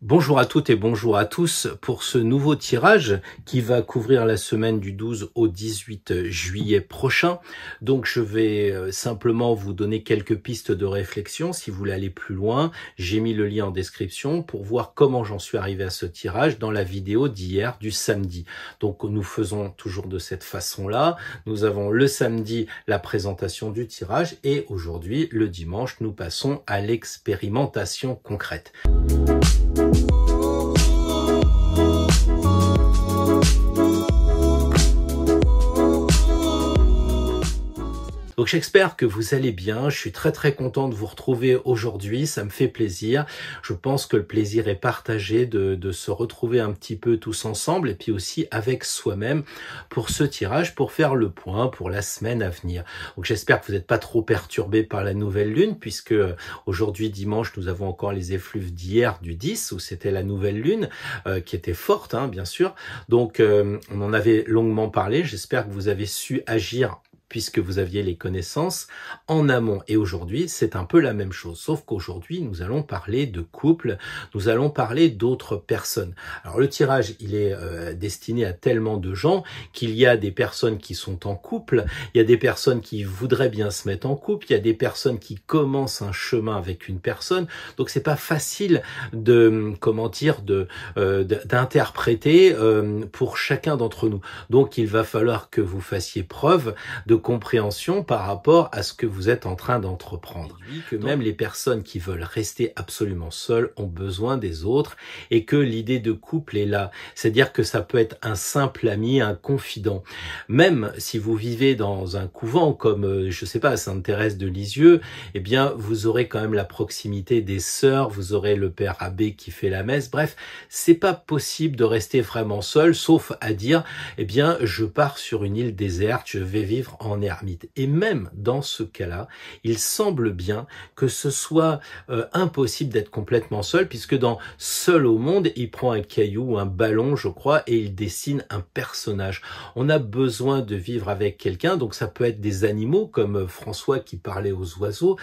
Bonjour à toutes et bonjour à tous pour ce nouveau tirage qui va couvrir la semaine du 12 au 18 juillet prochain. Donc je vais simplement vous donner quelques pistes de réflexion si vous voulez aller plus loin. J'ai mis le lien en description pour voir comment j'en suis arrivé à ce tirage dans la vidéo d'hier du samedi. Donc nous faisons toujours de cette façon-là. Nous avons le samedi la présentation du tirage et aujourd'hui le dimanche nous passons à l'expérimentation concrète. Donc j'espère que vous allez bien, je suis très content de vous retrouver aujourd'hui, ça me fait plaisir. Je pense que le plaisir est partagé de se retrouver un petit peu tous ensemble et puis aussi avec soi-même pour ce tirage, pour faire le point pour la semaine à venir. Donc j'espère que vous n'êtes pas trop perturbés par la nouvelle lune puisque aujourd'hui dimanche nous avons encore les effluves d'hier du 10 où c'était la nouvelle lune qui était forte bien sûr. Donc on en avait longuement parlé, j'espère que vous avez su agir puisque vous aviez les connaissances en amont. Et aujourd'hui, c'est un peu la même chose, sauf qu'aujourd'hui, nous allons parler de couple, nous allons parler d'autres personnes. Alors le tirage, il est destiné à tellement de gens qu'il y a des personnes qui sont en couple, il y a des personnes qui voudraient bien se mettre en couple, il y a des personnes qui commencent un chemin avec une personne, donc c'est pas facile de, d'interpréter pour chacun d'entre nous. Donc il va falloir que vous fassiez preuve de compréhension par rapport à ce que vous êtes en train d'entreprendre. Que même les personnes qui veulent rester absolument seules ont besoin des autres et que l'idée de couple est là. C'est-à-dire que ça peut être un simple ami, un confident. Même si vous vivez dans un couvent comme, je sais pas, Sainte-Thérèse de Lisieux, eh bien, vous aurez quand même la proximité des sœurs, vous aurez le père abbé qui fait la messe. Bref, c'est pas possible de rester vraiment seul, sauf à dire, eh bien, je pars sur une île déserte, je vais vivre en ermite. Et même dans ce cas-là, il semble bien que ce soit impossible d'être complètement seul, puisque dans Seul au monde, il prend un caillou, un ballon, je crois, et il dessine un personnage. On a besoin de vivre avec quelqu'un, donc ça peut être des animaux, comme François qui parlait aux oiseaux.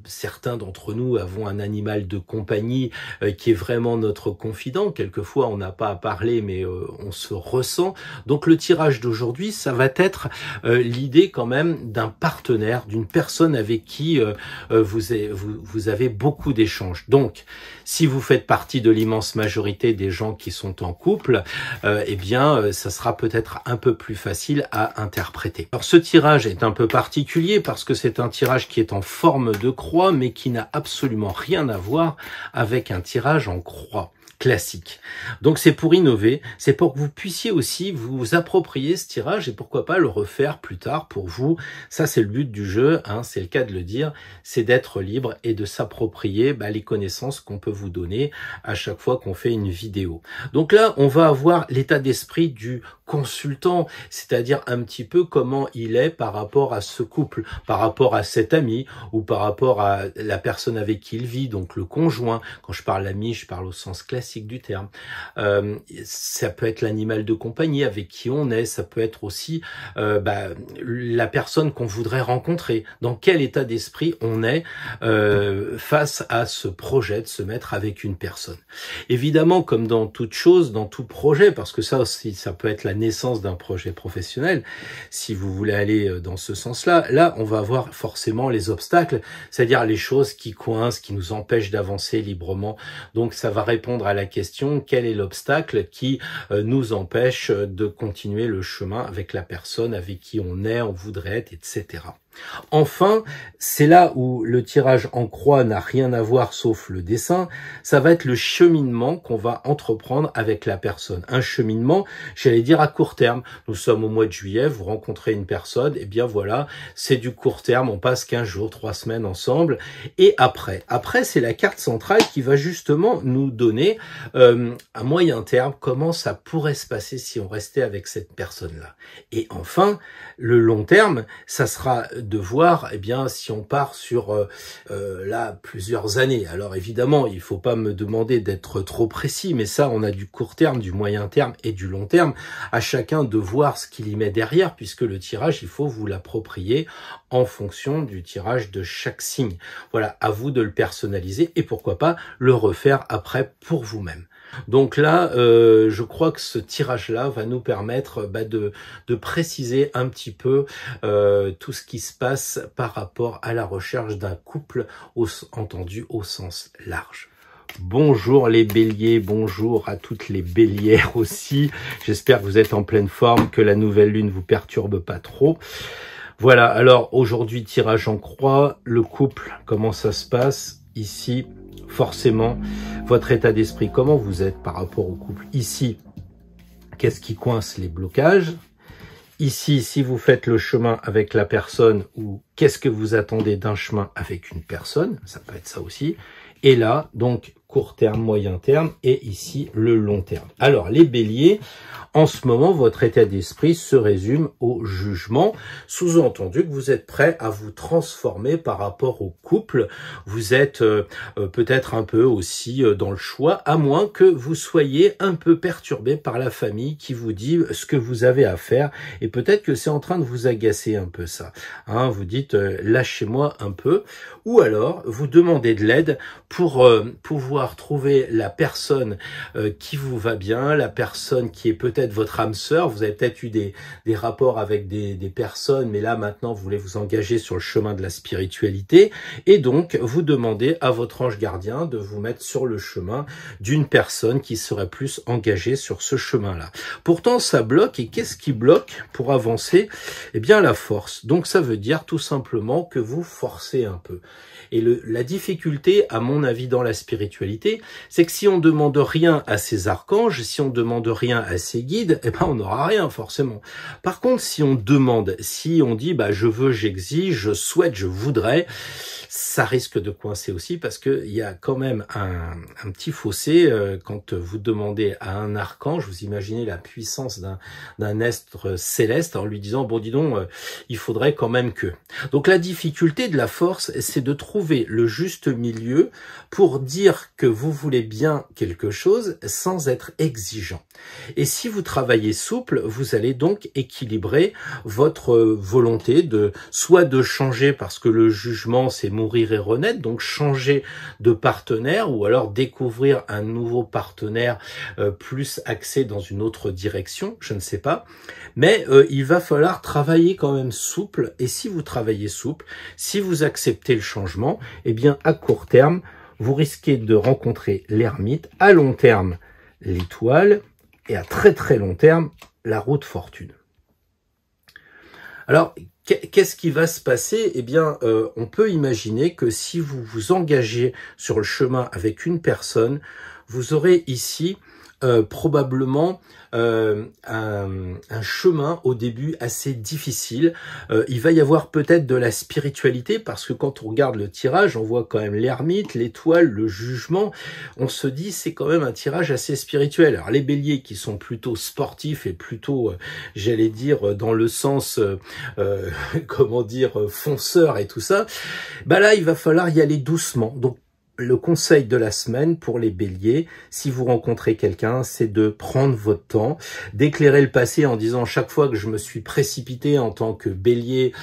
Certains d'entre nous avons un animal de compagnie qui est vraiment notre confident. Quelquefois, on n'a pas à parler, mais on se ressent. Donc le tirage d'aujourd'hui, ça va être l'idée quand même d'un partenaire, d'une personne avec qui vous avez beaucoup d'échanges. Donc, si vous faites partie de l'immense majorité des gens qui sont en couple, eh bien, ça sera peut-être un peu plus facile à interpréter. Alors, ce tirage est un peu particulier parce que c'est un tirage qui est en forme de croix, mais qui n'a absolument rien à voir avec un tirage en croix classique. Donc c'est pour innover, c'est pour que vous puissiez aussi vous approprier ce tirage et pourquoi pas le refaire plus tard pour vous. Ça c'est le but du jeu, c'est le cas de le dire, c'est d'être libre et de s'approprier les connaissances qu'on peut vous donner à chaque fois qu'on fait une vidéo. Donc là, on va avoir l'état d'esprit du consultant, c'est-à-dire un petit peu comment il est par rapport à ce couple, par rapport à cet ami ou par rapport à la personne avec qui il vit, donc le conjoint. Quand je parle ami, je parle au sens classique du terme. Ça peut être l'animal de compagnie avec qui on est, ça peut être aussi la personne qu'on voudrait rencontrer, dans quel état d'esprit on est face à ce projet de se mettre avec une personne. Évidemment, comme dans toute chose, dans tout projet, parce que ça aussi, ça peut être la naissance d'un projet professionnel, si vous voulez aller dans ce sens-là, là, on va avoir forcément les obstacles, c'est-à-dire les choses qui coincent, qui nous empêchent d'avancer librement. Donc, ça va répondre à la question, quel est l'obstacle qui nous empêche de continuer le chemin avec la personne avec qui on est, on voudrait être, etc. Enfin, c'est là où le tirage en croix n'a rien à voir sauf le dessin, ça va être le cheminement qu'on va entreprendre avec la personne. Un cheminement, j'allais dire à court terme. Nous sommes au mois de juillet, vous rencontrez une personne, et bien voilà, c'est du court terme, on passe 15 jours, 3 semaines ensemble. Et après c'est la carte centrale qui va justement nous donner à moyen terme comment ça pourrait se passer si on restait avec cette personne-là. Et enfin, le long terme, ça sera de voir, eh bien, si on part sur là plusieurs années. Alors évidemment, il faut pas me demander d'être trop précis, mais ça, on a du court terme, du moyen terme et du long terme. À chacun de voir ce qu'il y met derrière, puisque le tirage, il faut vous l'approprier en fonction du tirage de chaque signe. Voilà, à vous de le personnaliser et pourquoi pas le refaire après pour vous-même. Donc là, je crois que ce tirage-là va nous permettre de préciser un petit peu tout ce qui se passe par rapport à la recherche d'un couple, entendu au sens large. Bonjour les béliers, bonjour à toutes les bélières aussi. J'espère que vous êtes en pleine forme, que la nouvelle lune vous perturbe pas trop. Voilà, alors aujourd'hui, tirage en croix, le couple, comment ça se passe ici? Forcément, votre état d'esprit, comment vous êtes par rapport au couple? Ici, qu'est-ce qui coince les blocages? Ici, si vous faites le chemin avec la personne, ou qu'est-ce que vous attendez d'un chemin avec une personne? Ça peut être ça aussi. Et là, donc, court terme, moyen terme, et ici, le long terme. Alors, les béliers, en ce moment, votre état d'esprit se résume au jugement, sous-entendu que vous êtes prêt à vous transformer par rapport au couple. Vous êtes peut-être un peu aussi dans le choix, à moins que vous soyez un peu perturbé par la famille qui vous dit ce que vous avez à faire, et peut-être que c'est en train de vous agacer un peu ça. Hein, vous dites lâchez-moi un peu, ou alors vous demandez de l'aide pour pouvoir trouver la personne qui vous va bien, la personne qui est peut-être votre âme sœur. Vous avez peut-être eu des rapports avec des personnes, mais là maintenant vous voulez vous engager sur le chemin de la spiritualité, et donc vous demandez à votre ange gardien de vous mettre sur le chemin d'une personne qui serait plus engagée sur ce chemin-là. Pourtant ça bloque, et qu'est-ce qui bloque pour avancer? Eh bien la force. Donc ça veut dire tout simplement que vous forcez un peu. Et la difficulté, à mon avis, dans la spiritualité, c'est que si on demande rien à ses archanges, si on demande rien à ses guides, eh ben on n'aura rien forcément. Par contre, si on demande, si on dit je veux, j'exige, je souhaite, je voudrais, ça risque de coincer aussi, parce que il y a quand même un petit fossé quand vous demandez à un archange. Vous imaginez la puissance d'un être céleste en lui disant bon dis donc, il faudrait quand même que. Donc la difficulté de la force, c'est de trouver le juste milieu pour dire que vous voulez bien quelque chose sans être exigeant. Et si vous travaillez souple, vous allez donc équilibrer votre volonté soit de changer, parce que le jugement c'est mourir et renaître, donc changer de partenaire, ou alors découvrir un nouveau partenaire plus axé dans une autre direction, je ne sais pas. Mais il va falloir travailler quand même souple, et si vous travaillez souple, si vous acceptez le changement, eh bien à court terme, vous risquez de rencontrer l'ermite, à long terme l'étoile, et à très très long terme la roue de fortune. Alors, qu'est-ce qui va se passer? Eh bien, on peut imaginer que si vous vous engagez sur le chemin avec une personne, vous aurez ici probablement un chemin au début assez difficile. Il va y avoir peut-être de la spiritualité, parce que quand on regarde le tirage, on voit quand même l'ermite, l'étoile, le jugement. On se dit c'est quand même un tirage assez spirituel. Alors les béliers qui sont plutôt sportifs et plutôt, j'allais dire, dans le sens, comment dire, fonceur et tout ça, là il va falloir y aller doucement. Donc le conseil de la semaine pour les béliers, si vous rencontrez quelqu'un, c'est de prendre votre temps, d'éclairer le passé en disant chaque fois que je me suis précipité en tant que bélier,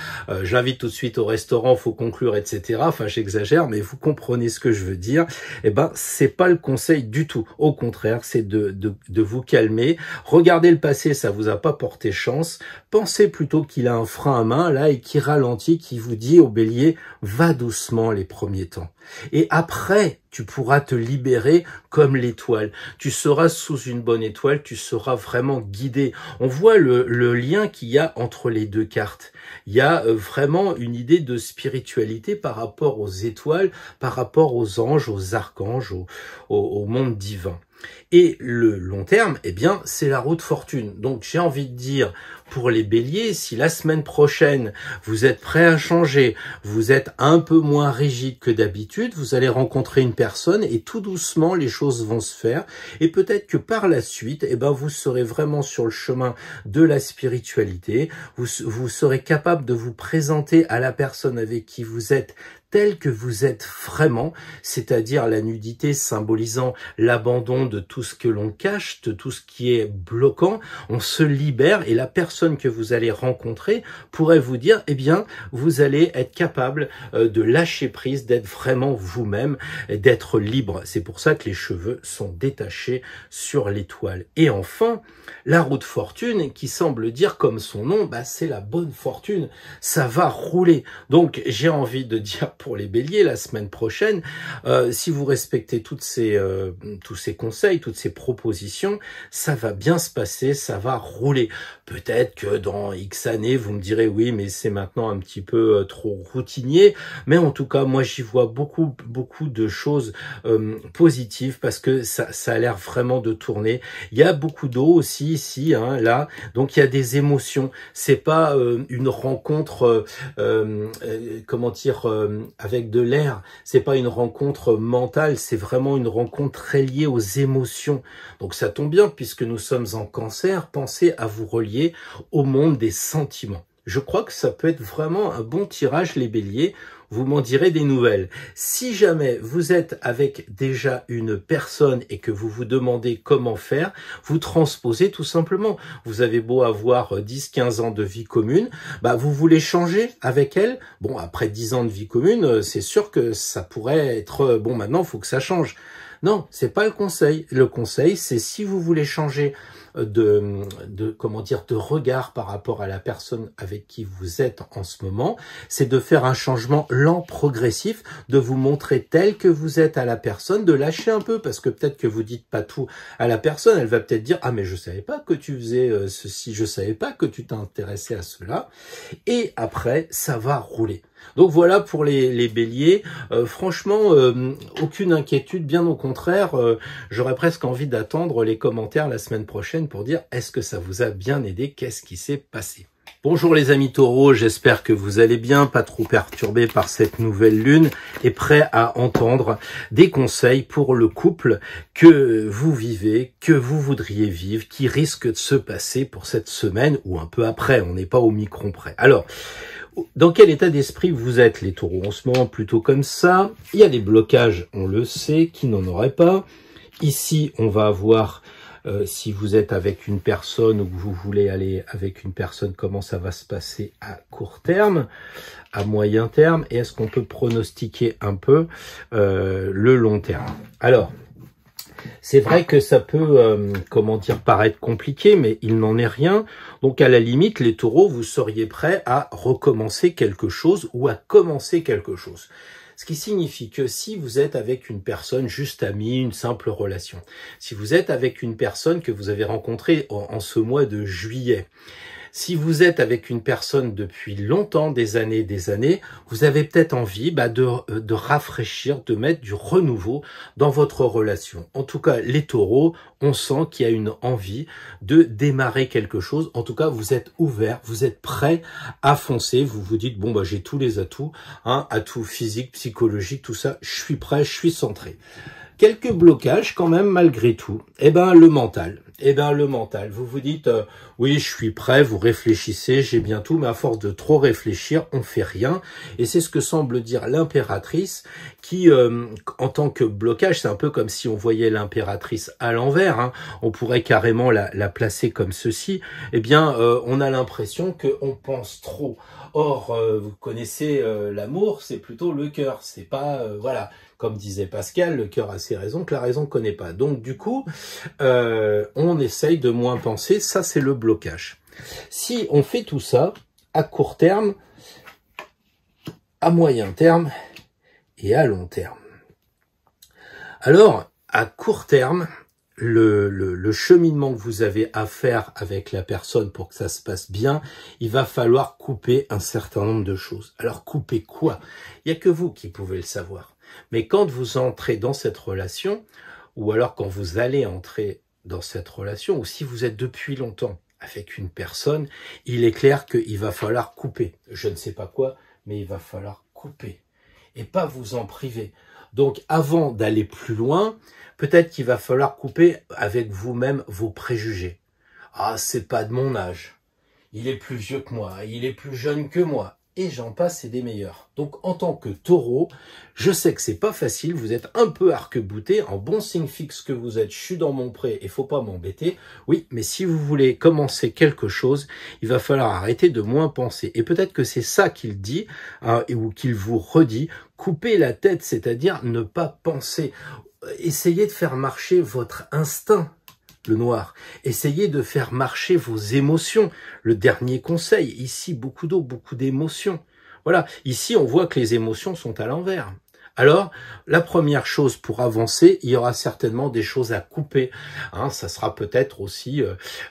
j'invite tout de suite au restaurant, faut conclure, etc. Enfin, j'exagère, mais vous comprenez ce que je veux dire. Eh ben, c'est pas le conseil du tout. Au contraire, c'est de vous calmer. Regardez le passé, ça vous a pas porté chance. Pensez plutôt qu'il a un frein à main, là, et qui ralentit, qui vous dit au bélier, va doucement les premiers temps. Et après, tu pourras te libérer comme l'étoile. Tu seras sous une bonne étoile, tu seras vraiment guidé. On voit le lien qu'il y a entre les deux cartes. Il y a vraiment une idée de spiritualité par rapport aux étoiles, par rapport aux anges, aux archanges, au monde divin. Et le long terme, eh bien, c'est la roue de fortune. Donc, j'ai envie de dire, pour les béliers, si la semaine prochaine, vous êtes prêt à changer, vous êtes un peu moins rigide que d'habitude, vous allez rencontrer une personne personne et tout doucement les choses vont se faire et peut-être que par la suite, eh ben, vous serez vraiment sur le chemin de la spiritualité, vous serez capable de vous présenter à la personne avec qui vous êtes tel que vous êtes vraiment, c'est-à-dire la nudité symbolisant l'abandon de tout ce que l'on cache, de tout ce qui est bloquant, on se libère et la personne que vous allez rencontrer pourrait vous dire, eh bien, vous allez être capable de lâcher prise, d'être vraiment vous-même, d'être libre. C'est pour ça que les cheveux sont détachés sur l'étoile. Et enfin, la roue de fortune qui semble dire comme son nom, bah, c'est la bonne fortune, ça va rouler. Donc j'ai envie de dire pour les béliers la semaine prochaine, si vous respectez tous ces conseils, toutes ces propositions, ça va bien se passer, ça va rouler. Peut-être que dans X années, vous me direz oui, mais c'est maintenant un petit peu trop routinier. Mais en tout cas, moi j'y vois beaucoup de choses positives parce que ça a l'air vraiment de tourner. Il y a beaucoup d'eau aussi ici, hein, là, donc il y a des émotions. C'est pas une rencontre, comment dire, avec de l'air. C'est pas une rencontre mentale, c'est vraiment une rencontre très liée aux émotions. Donc ça tombe bien puisque nous sommes en Cancer. Pensez à vous relier au monde des sentiments. Je crois que ça peut être vraiment un bon tirage, les béliers. Vous m'en direz des nouvelles. Si jamais vous êtes avec déjà une personne et que vous vous demandez comment faire, vous transposez tout simplement. Vous avez beau avoir 10-15 ans de vie commune, bah vous voulez changer avec elle. Bon, après 10 ans de vie commune, c'est sûr que ça pourrait être, bon, maintenant, il faut que ça change. Non, c'est pas le conseil. Le conseil, c'est si vous voulez changer comment dire, de regard par rapport à la personne avec qui vous êtes en ce moment, c'est de faire un changement lent, progressif, de vous montrer tel que vous êtes à la personne, de lâcher un peu, parce que peut-être que vous dites pas tout à la personne, elle va peut-être dire « Ah, mais je savais pas que tu faisais ceci, je savais pas que tu t'intéressais à cela », et après, ça va rouler. Donc voilà pour les béliers, franchement, aucune inquiétude, bien au contraire, j'aurais presque envie d'attendre les commentaires la semaine prochaine pour dire est-ce que ça vous a bien aidé, qu'est-ce qui s'est passé. Bonjour les amis taureaux, j'espère que vous allez bien, pas trop perturbés par cette nouvelle lune et prêts à entendre des conseils pour le couple que vous vivez, que vous voudriez vivre, qui risque de se passer pour cette semaine ou un peu après, on n'est pas au micron près. Alors, dans quel état d'esprit vous êtes les taureaux en ce moment? Plutôt comme ça. Il y a des blocages, on le sait, qui n'en auraient pas. Ici, on va avoir, si vous êtes avec une personne ou que vous voulez aller avec une personne, comment ça va se passer à court terme, à moyen terme, et est-ce qu'on peut pronostiquer un peu le long terme? Alors, c'est vrai que ça peut, comment dire, paraître compliqué, mais il n'en est rien. Donc, à la limite, les taureaux, vous seriez prêts à recommencer quelque chose ou à commencer quelque chose. Ce qui signifie que si vous êtes avec une personne juste amie, une simple relation, si vous êtes avec une personne que vous avez rencontrée en ce mois de juillet, si vous êtes avec une personne depuis longtemps, des années, vous avez peut-être envie de rafraîchir, de mettre du renouveau dans votre relation. En tout cas, les taureaux, on sent qu'il y a une envie de démarrer quelque chose. En tout cas, vous êtes ouverts, vous êtes prêts à foncer. Vous vous dites, bon, j'ai tous les atouts, hein, atouts physiques, psychologiques, tout ça. Je suis prêt, je suis centré. Quelques blocages quand même malgré tout. Le mental. Le mental. Vous vous dites, oui, je suis prêt, vous réfléchissez, j'ai bien tout, mais à force de trop réfléchir, on fait rien. Et c'est ce que semble dire l'impératrice qui, en tant que blocage, c'est un peu comme si on voyait l'impératrice à l'envers, hein. On pourrait carrément la placer comme ceci. On a l'impression qu'on pense trop. Or, vous connaissez l'amour, c'est plutôt le cœur, c'est pas, voilà. Comme disait Pascal, le cœur a ses raisons que la raison ne connaît pas. Donc du coup, on essaye de moins penser, ça c'est le blocage. Si on fait tout ça, à court terme, à moyen terme et à long terme. Alors, à court terme, le cheminement que vous avez à faire avec la personne pour que ça se passe bien, il va falloir couper un certain nombre de choses. Alors couper quoi? Il n'y a que vous qui pouvez le savoir. Mais quand vous entrez dans cette relation, ou alors quand vous allez entrer dans cette relation, ou si vous êtes depuis longtemps avec une personne, il est clair qu'il va falloir couper. Je ne sais pas quoi, mais il va falloir couper. Et pas vous en priver. Donc, avant d'aller plus loin, peut-être qu'il va falloir couper avec vous-même vos préjugés. Ah, c'est pas de mon âge. Il est plus vieux que moi. Il est plus jeune que moi. Et j'en passe, et des meilleurs. Donc, en tant que taureau, je sais que c'est pas facile. Vous êtes un peu arc-bouté. En bon signe fixe que vous êtes, je suis dans mon pré et faut pas m'embêter. Oui, mais si vous voulez commencer quelque chose, il va falloir arrêter de moins penser. Et peut-être que c'est ça qu'il dit, ou qu'il vous redit. Couper la tête, c'est-à-dire ne pas penser. Essayez de faire marcher votre instinct. Le noir. Essayez de faire marcher vos émotions. Le dernier conseil, ici, beaucoup d'eau, beaucoup d'émotions. Voilà, ici, on voit que les émotions sont à l'envers. Alors, la première chose pour avancer, il y aura certainement des choses à couper. Hein, ça sera peut-être aussi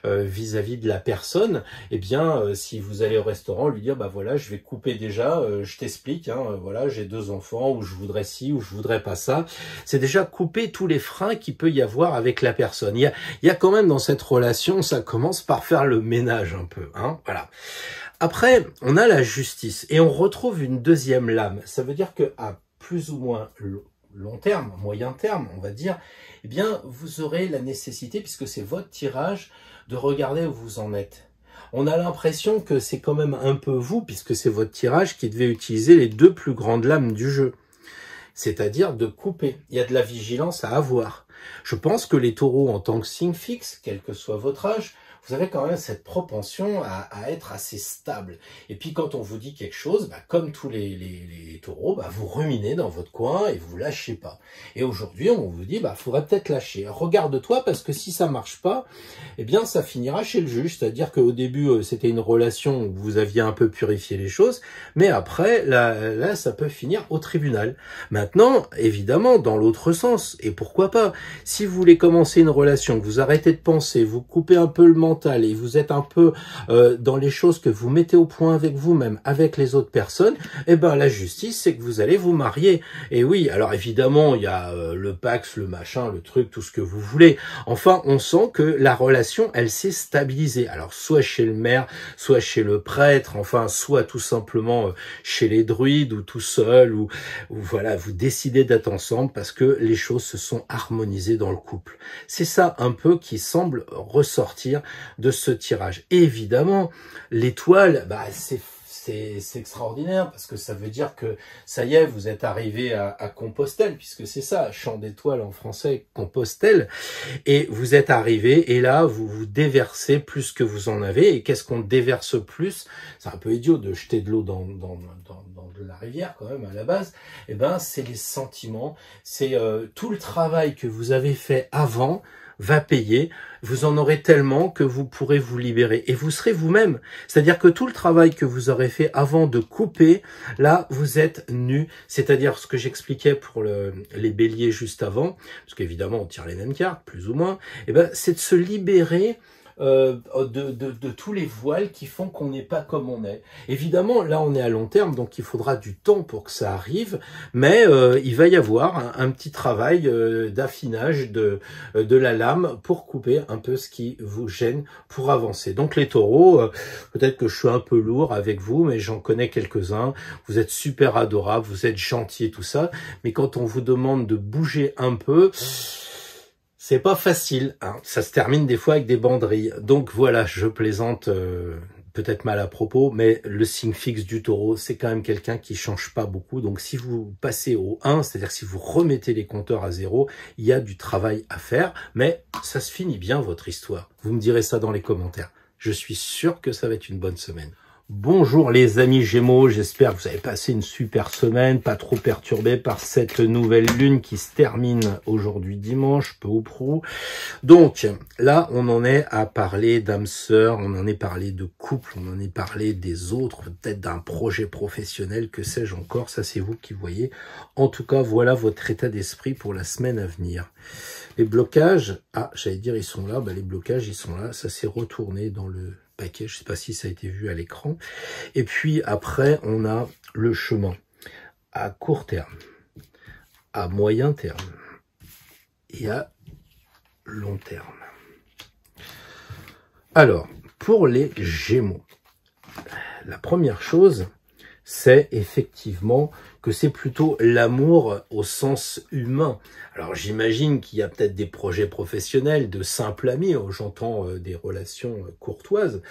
vis-à-vis de la personne. Eh bien, si vous allez au restaurant, lui dire, bah voilà, je vais couper déjà, je t'explique, hein, voilà, j'ai 2 enfants, ou je voudrais ci, ou je voudrais pas ça. C'est déjà couper tous les freins qu'il peut y avoir avec la personne. Il y a quand même dans cette relation, ça commence par faire le ménage un peu. Hein, voilà. Après, on a la justice et on retrouve une deuxième lame. Ça veut dire que plus ou moins long terme, moyen terme, on va dire, eh bien, vous aurez la nécessité, puisque c'est votre tirage, de regarder où vous en êtes. On a l'impression que c'est quand même un peu vous, puisque c'est votre tirage, qui devait utiliser les 2 plus grandes lames du jeu. C'est-à-dire de couper. Il y a de la vigilance à avoir. Je pense que les taureaux, en tant que signe fixe, quel que soit votre âge, vous avez quand même cette propension à être assez stable. Et puis quand on vous dit quelque chose, bah, comme tous les taureaux, bah, vous ruminez dans votre coin et vous lâchez pas. Et aujourd'hui, on vous dit, bah, faudrait peut-être lâcher. Regarde-toi, parce que si ça marche pas, eh bien, ça finira chez le juge. C'est-à-dire qu'au début, c'était une relation où vous aviez un peu purifié les choses, mais après, là, ça peut finir au tribunal. Maintenant, évidemment, dans l'autre sens, et pourquoi pas, si vous voulez commencer une relation, que vous arrêtez de penser, vous coupez un peu le mental, et vous êtes un peu dans les choses que vous mettez au point avec vous-même, avec les autres personnes, eh ben la justice, c'est que vous allez vous marier. Et oui, alors évidemment, il y a le Pax, le machin, le truc, tout ce que vous voulez. Enfin, on sent que la relation, elle s'est stabilisée. Alors, soit chez le maire, soit chez le prêtre, enfin, soit tout simplement chez les druides, ou tout seul, ou voilà, vous décidez d'être ensemble parce que les choses se sont harmonisées dans le couple. C'est ça un peu qui semble ressortir de ce tirage. Et évidemment, l'étoile, bah, c'est extraordinaire parce que ça veut dire que ça y est, vous êtes arrivé à Compostelle, puisque c'est ça, champ d'étoiles en français, Compostelle, et vous êtes arrivé et là, vous vous déversez plus que vous en avez. Et qu'est-ce qu'on déverse plus? C'est un peu idiot de jeter de l'eau dans de la rivière quand même à la base. Eh ben, c'est les sentiments, c'est tout le travail que vous avez fait avant va payer, vous en aurez tellement que vous pourrez vous libérer et vous serez vous-même. C'est-à-dire que tout le travail que vous aurez fait avant de couper, là, vous êtes nu. C'est-à-dire ce que j'expliquais pour les béliers juste avant, parce qu'évidemment, on tire les mêmes cartes, plus ou moins, eh ben, c'est de se libérer de tous les voiles qui font qu'on n'est pas comme on est. Évidemment, là, on est à long terme, donc il faudra du temps pour que ça arrive, mais il va y avoir un petit travail d'affinage de la lame pour couper un peu ce qui vous gêne pour avancer. Donc les taureaux, peut-être que je suis un peu lourd avec vous, mais j'en connais quelques-uns. Vous êtes super adorables, vous êtes gentils et tout ça, mais quand on vous demande de bouger un peu, c'est pas facile, hein. Ça se termine des fois avec des banderilles. Donc voilà, je plaisante peut-être mal à propos, mais le signe fixe du taureau, c'est quand même quelqu'un qui change pas beaucoup. Donc si vous passez au 1, c'est-à-dire si vous remettez les compteurs à 0, il y a du travail à faire, mais ça se finit bien votre histoire. Vous me direz ça dans les commentaires. Je suis sûr que ça va être une bonne semaine. Bonjour les amis Gémeaux, j'espère que vous avez passé une super semaine, pas trop perturbé par cette nouvelle lune qui se termine aujourd'hui dimanche, peu ou prou. Donc là, on en est à parler d'âme sœur, on en est parlé de couple, on en est parlé des autres, peut-être d'un projet professionnel, que sais-je encore, ça c'est vous qui voyez. En tout cas, voilà votre état d'esprit pour la semaine à venir. Les blocages, j'allais dire ils sont là, bah, les blocages ils sont là, ça s'est retourné dans le paquet, je ne sais pas si ça a été vu à l'écran. Et puis après, on a le chemin à court terme, à moyen terme et à long terme. Alors, pour les Gémeaux, la première chose, c'est effectivement que c'est plutôt l'amour au sens humain. Alors j'imagine qu'il y a peut-être des projets professionnels, de simples amis, j'entends des relations courtoises,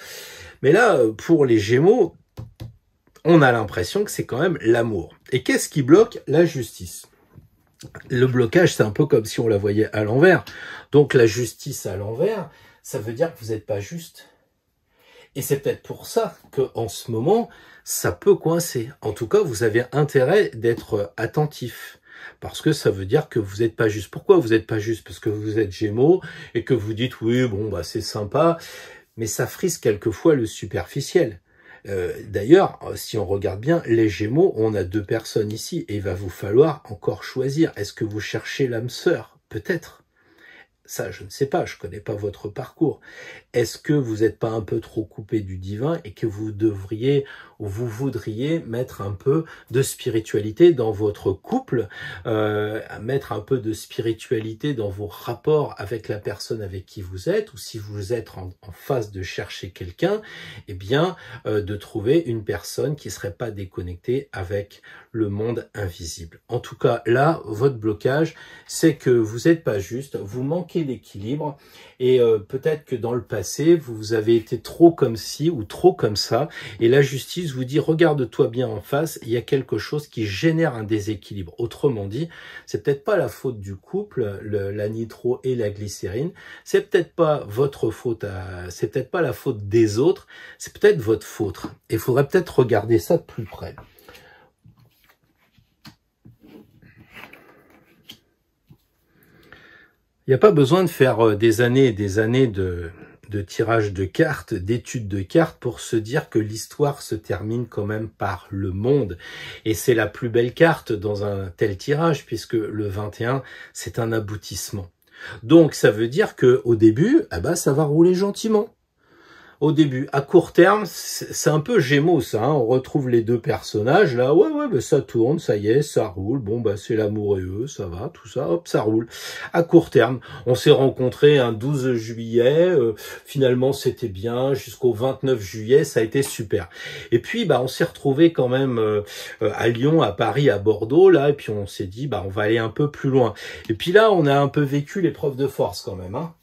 mais là, pour les Gémeaux, on a l'impression que c'est quand même l'amour. Et qu'est-ce qui bloque? La justice. Le blocage, c'est un peu comme si on la voyait à l'envers. Donc la justice à l'envers, ça veut dire que vous n'êtes pas juste. Et c'est peut-être pour ça qu'en ce moment, ça peut coincer. En tout cas, vous avez intérêt d'être attentif. Parce que ça veut dire que vous n'êtes pas juste. Pourquoi vous n'êtes pas juste? Parce que vous êtes Gémeaux et que vous dites, oui, bon, bah c'est sympa, mais ça frise quelquefois le superficiel. D'ailleurs, si on regarde bien, les Gémeaux, on a 2 personnes ici et il va vous falloir encore choisir. Est-ce que vous cherchez l'âme sœur? Peut-être. Ça, je ne sais pas, je ne connais pas votre parcours. Est-ce que vous n'êtes pas un peu trop coupé du divin et que vous devriez ou vous voudriez mettre un peu de spiritualité dans votre couple, mettre un peu de spiritualité dans vos rapports avec la personne avec qui vous êtes, ou si vous êtes en phase de chercher quelqu'un, eh bien, de trouver une personne qui ne serait pas déconnectée avec le monde invisible. En tout cas, là, votre blocage, c'est que vous n'êtes pas juste, vous manquez d'équilibre et peut-être que dans le passé, vous avez été trop comme ci ou trop comme ça et la justice vous dit regarde-toi bien en face, il y a quelque chose qui génère un déséquilibre. Autrement dit, c'est peut-être pas la faute du couple, la nitro et la glycérine, c'est peut-être pas votre faute, c'est peut-être pas la faute des autres, c'est peut-être votre faute. Et il faudrait peut-être regarder ça de plus près. Il n'y a pas besoin de faire des années et des années de tirage de cartes, d'études de cartes pour se dire que l'histoire se termine quand même par le monde. Et c'est la plus belle carte dans un tel tirage puisque le 21, c'est un aboutissement. Donc ça veut dire que au début, eh ben, ça va rouler gentiment. Au début, à court terme, c'est un peu Gémeaux ça, hein. On retrouve les 2 personnages, là, ouais, bah, ça tourne, ça y est, ça roule, bon, bah, c'est l'amour et eux, ça va, tout ça, hop, ça roule. À court terme, on s'est rencontrés un 12 juillet, finalement, c'était bien, jusqu'au 29 juillet, ça a été super. Et puis, bah, on s'est retrouvés quand même à Lyon, à Paris, à Bordeaux, là, et puis on s'est dit, bah, on va aller un peu plus loin. Et puis là, on a un peu vécu l'épreuve de force quand même, hein.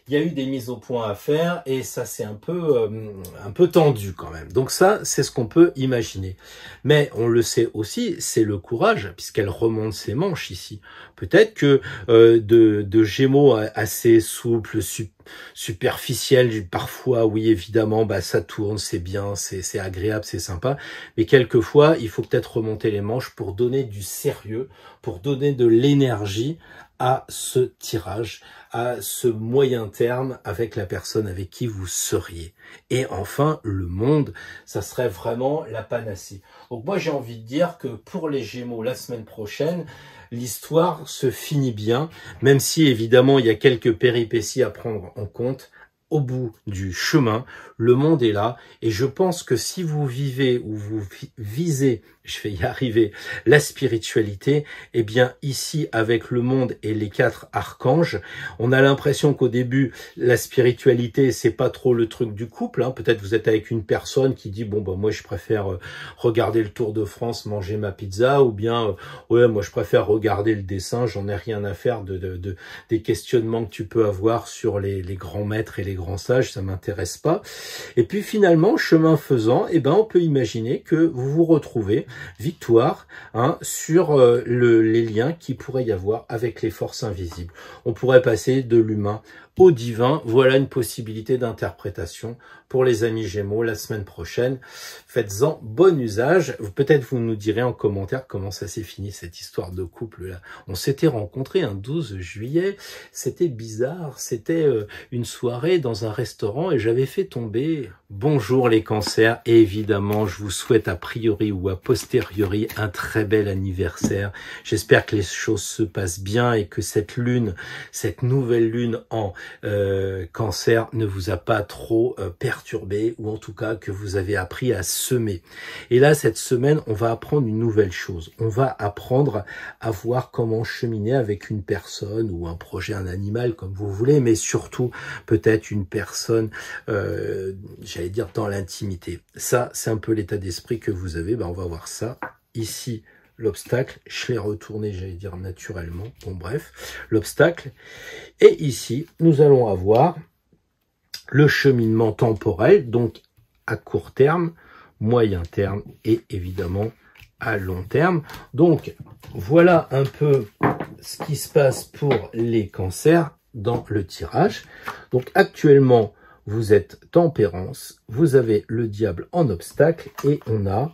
Il y a eu des mises au point à faire et ça c'est un peu tendu quand même. Donc ça, c'est ce qu'on peut imaginer. Mais on le sait aussi, c'est le courage puisqu'elle remonte ses manches ici. Peut-être que de Gémeaux assez souples, superficiels, parfois, oui évidemment, bah ça tourne, c'est bien, c'est agréable, c'est sympa. Mais quelquefois, il faut peut-être remonter les manches pour donner du sérieux, pour donner de l'énergie à ce tirage, à ce moyen terme avec la personne avec qui vous seriez. Et enfin, le monde, ça serait vraiment la panacée. Donc moi, j'ai envie de dire que pour les Gémeaux, la semaine prochaine, l'histoire se finit bien, même si évidemment, il y a quelques péripéties à prendre en compte. Au bout du chemin, le monde est là et je pense que si vous vivez ou vous visez, je vais y arriver, la spiritualité, eh bien ici avec le monde et les 4 archanges, on a l'impression qu'au début la spiritualité c'est pas trop le truc du couple, hein. Peut-être vous êtes avec une personne qui dit bon bah moi je préfère regarder le Tour de France, manger ma pizza ou bien ouais moi je préfère regarder le dessin, j'en ai rien à faire des questionnements que tu peux avoir sur les grands maîtres et les grands sages, ça m'intéresse pas. Et puis finalement, chemin faisant, eh ben on peut imaginer que vous vous retrouvez victoire hein, sur les liens qu'il pourrait y avoir avec les forces invisibles. On pourrait passer de l'humain au divin. Voilà une possibilité d'interprétation pour les amis Gémeaux la semaine prochaine. Faites-en bon usage. Peut-être vous nous direz en commentaire comment ça s'est fini cette histoire de couple là. On s'était rencontrés un 12 juillet. C'était bizarre. C'était une soirée dans un restaurant et j'avais fait tomber bonjour les cancers. Et évidemment, je vous souhaite a priori ou a posteriori un très bel anniversaire. J'espère que les choses se passent bien et que cette lune, cette nouvelle lune en Cancer ne vous a pas trop perturbé, ou en tout cas que vous avez appris à semer. Et là, cette semaine, on va apprendre une nouvelle chose. On va apprendre à voir comment cheminer avec une personne ou un projet, un animal, comme vous voulez, mais surtout peut-être une personne, j'allais dire, dans l'intimité. Ça, c'est un peu l'état d'esprit que vous avez. Ben, on va voir ça ici. L'obstacle, je l'ai retourné, j'allais dire naturellement, bon bref, l'obstacle. Et ici, nous allons avoir le cheminement temporel, donc à court terme, moyen terme et évidemment à long terme. Donc, voilà un peu ce qui se passe pour les cancers dans le tirage. Donc, actuellement, vous êtes tempérance, vous avez le diable en obstacle et on a...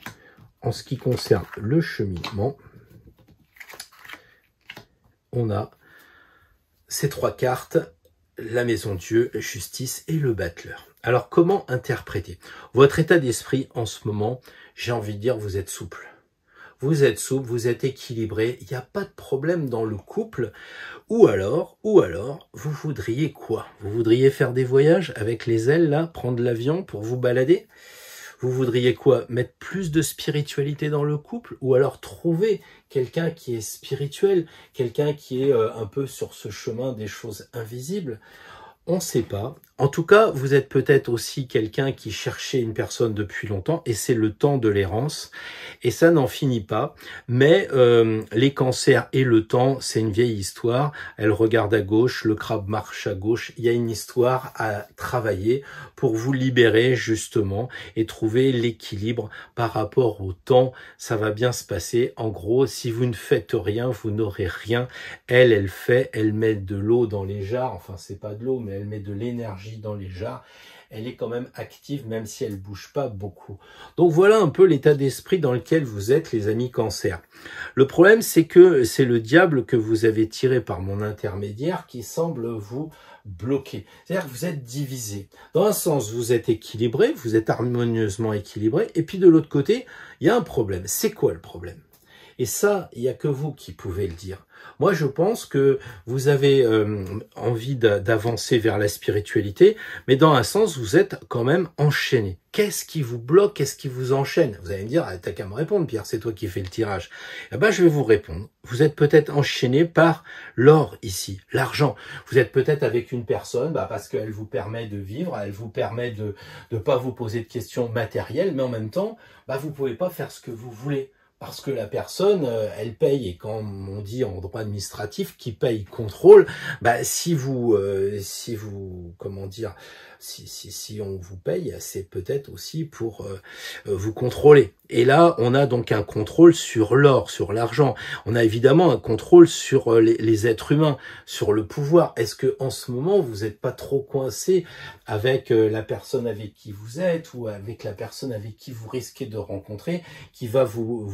En ce qui concerne le cheminement, on a ces trois cartes, la maison Dieu, justice et le battleur. Alors, comment interpréter? Votre état d'esprit en ce moment, j'ai envie de dire, vous êtes souple. Vous êtes souple, vous êtes équilibré, il n'y a pas de problème dans le couple. Ou alors, vous voudriez quoi? Vous voudriez faire des voyages avec les ailes, là, prendre l'avion pour vous balader? Vous voudriez quoi? Mettre plus de spiritualité dans le couple? Ou alors trouver quelqu'un qui est spirituel, quelqu'un qui est un peu sur ce chemin des choses invisibles? On ne sait pas. En tout cas, vous êtes peut-être aussi quelqu'un qui cherchait une personne depuis longtemps et c'est le temps de l'errance. Et ça n'en finit pas. Mais les cancers et le temps, c'est une vieille histoire. Elle regarde à gauche, le crabe marche à gauche. Il y a une histoire à travailler pour vous libérer justement et trouver l'équilibre par rapport au temps. Ça va bien se passer. En gros, si vous ne faites rien, vous n'aurez rien. Elle fait, elle met de l'eau dans les jarres. Enfin, c'est pas de l'eau, mais elle met de l'énergie dans les jarres, elle est quand même active même si elle bouge pas beaucoup. Donc voilà un peu l'état d'esprit dans lequel vous êtes les amis cancer. Le problème c'est que c'est le diable que vous avez tiré par mon intermédiaire qui semble vous bloquer. C'est-à-dire que vous êtes divisé. Dans un sens vous êtes équilibré, vous êtes harmonieusement équilibré et puis de l'autre côté il y a un problème. C'est quoi le problème? Et ça, il n'y a que vous qui pouvez le dire. Moi, je pense que vous avez envie d'avancer vers la spiritualité, mais dans un sens, vous êtes quand même enchaîné. Qu'est-ce qui vous bloque? Qu'est-ce qui vous enchaîne? Vous allez me dire, ah, t'as qu'à me répondre, Pierre, c'est toi qui fais le tirage. Eh ben, je vais vous répondre. Vous êtes peut-être enchaîné par l'or ici, l'argent. Vous êtes peut-être avec une personne, parce qu'elle vous permet de vivre, elle vous permet de ne pas vous poser de questions matérielles, mais en même temps, vous pouvez pas faire ce que vous voulez. Parce que la personne, elle paye, et quand on dit en droit administratif, qui paye contrôle, si vous, comment dire, si on vous paye, c'est peut-être aussi pour vous contrôler. Et là, on a donc un contrôle sur l'or, sur l'argent. On a évidemment un contrôle sur les êtres humains, sur le pouvoir. Est-ce que en ce moment, vous n'êtes pas trop coincé avec la personne avec qui vous êtes ou avec la personne avec qui vous risquez de rencontrer, qui va vous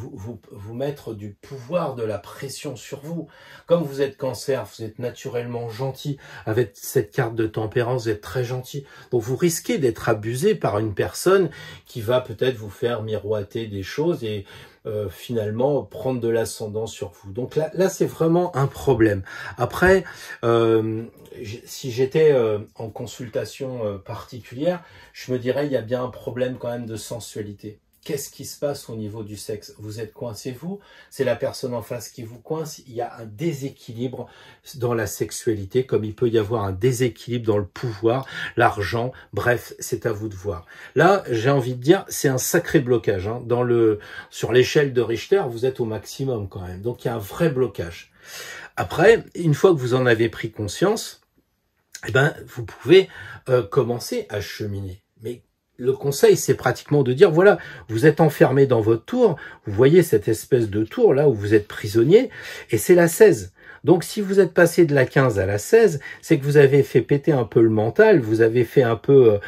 mettre du pouvoir, de la pression sur vous? Comme vous êtes cancer, vous êtes naturellement gentil. Avec cette carte de tempérance, vous êtes très gentil. Donc vous risquez d'être abusé par une personne qui va peut-être vous faire miroiter des choses et finalement prendre de l'ascendant sur vous. Donc là c'est vraiment un problème. Après, si j'étais en consultation particulière, je me dirais il y a bien un problème quand même de sensualité. Qu'est-ce qui se passe au niveau du sexe? Vous êtes coincé, vous? C'est la personne en face qui vous coince? Il y a un déséquilibre dans la sexualité, comme il peut y avoir un déséquilibre dans le pouvoir, l'argent, bref, c'est à vous de voir. Là, j'ai envie de dire, c'est un sacré blocage. Hein. Sur l'échelle de Richter, vous êtes au maximum quand même. Donc, il y a un vrai blocage. Après, une fois que vous en avez pris conscience, vous pouvez commencer à cheminer. Mais le conseil, c'est pratiquement de dire, voilà, vous êtes enfermé dans votre tour, vous voyez cette espèce de tour là où vous êtes prisonnier, et c'est la 16. Donc, si vous êtes passé de la 15 à la 16, c'est que vous avez fait péter un peu le mental, vous avez fait un peu,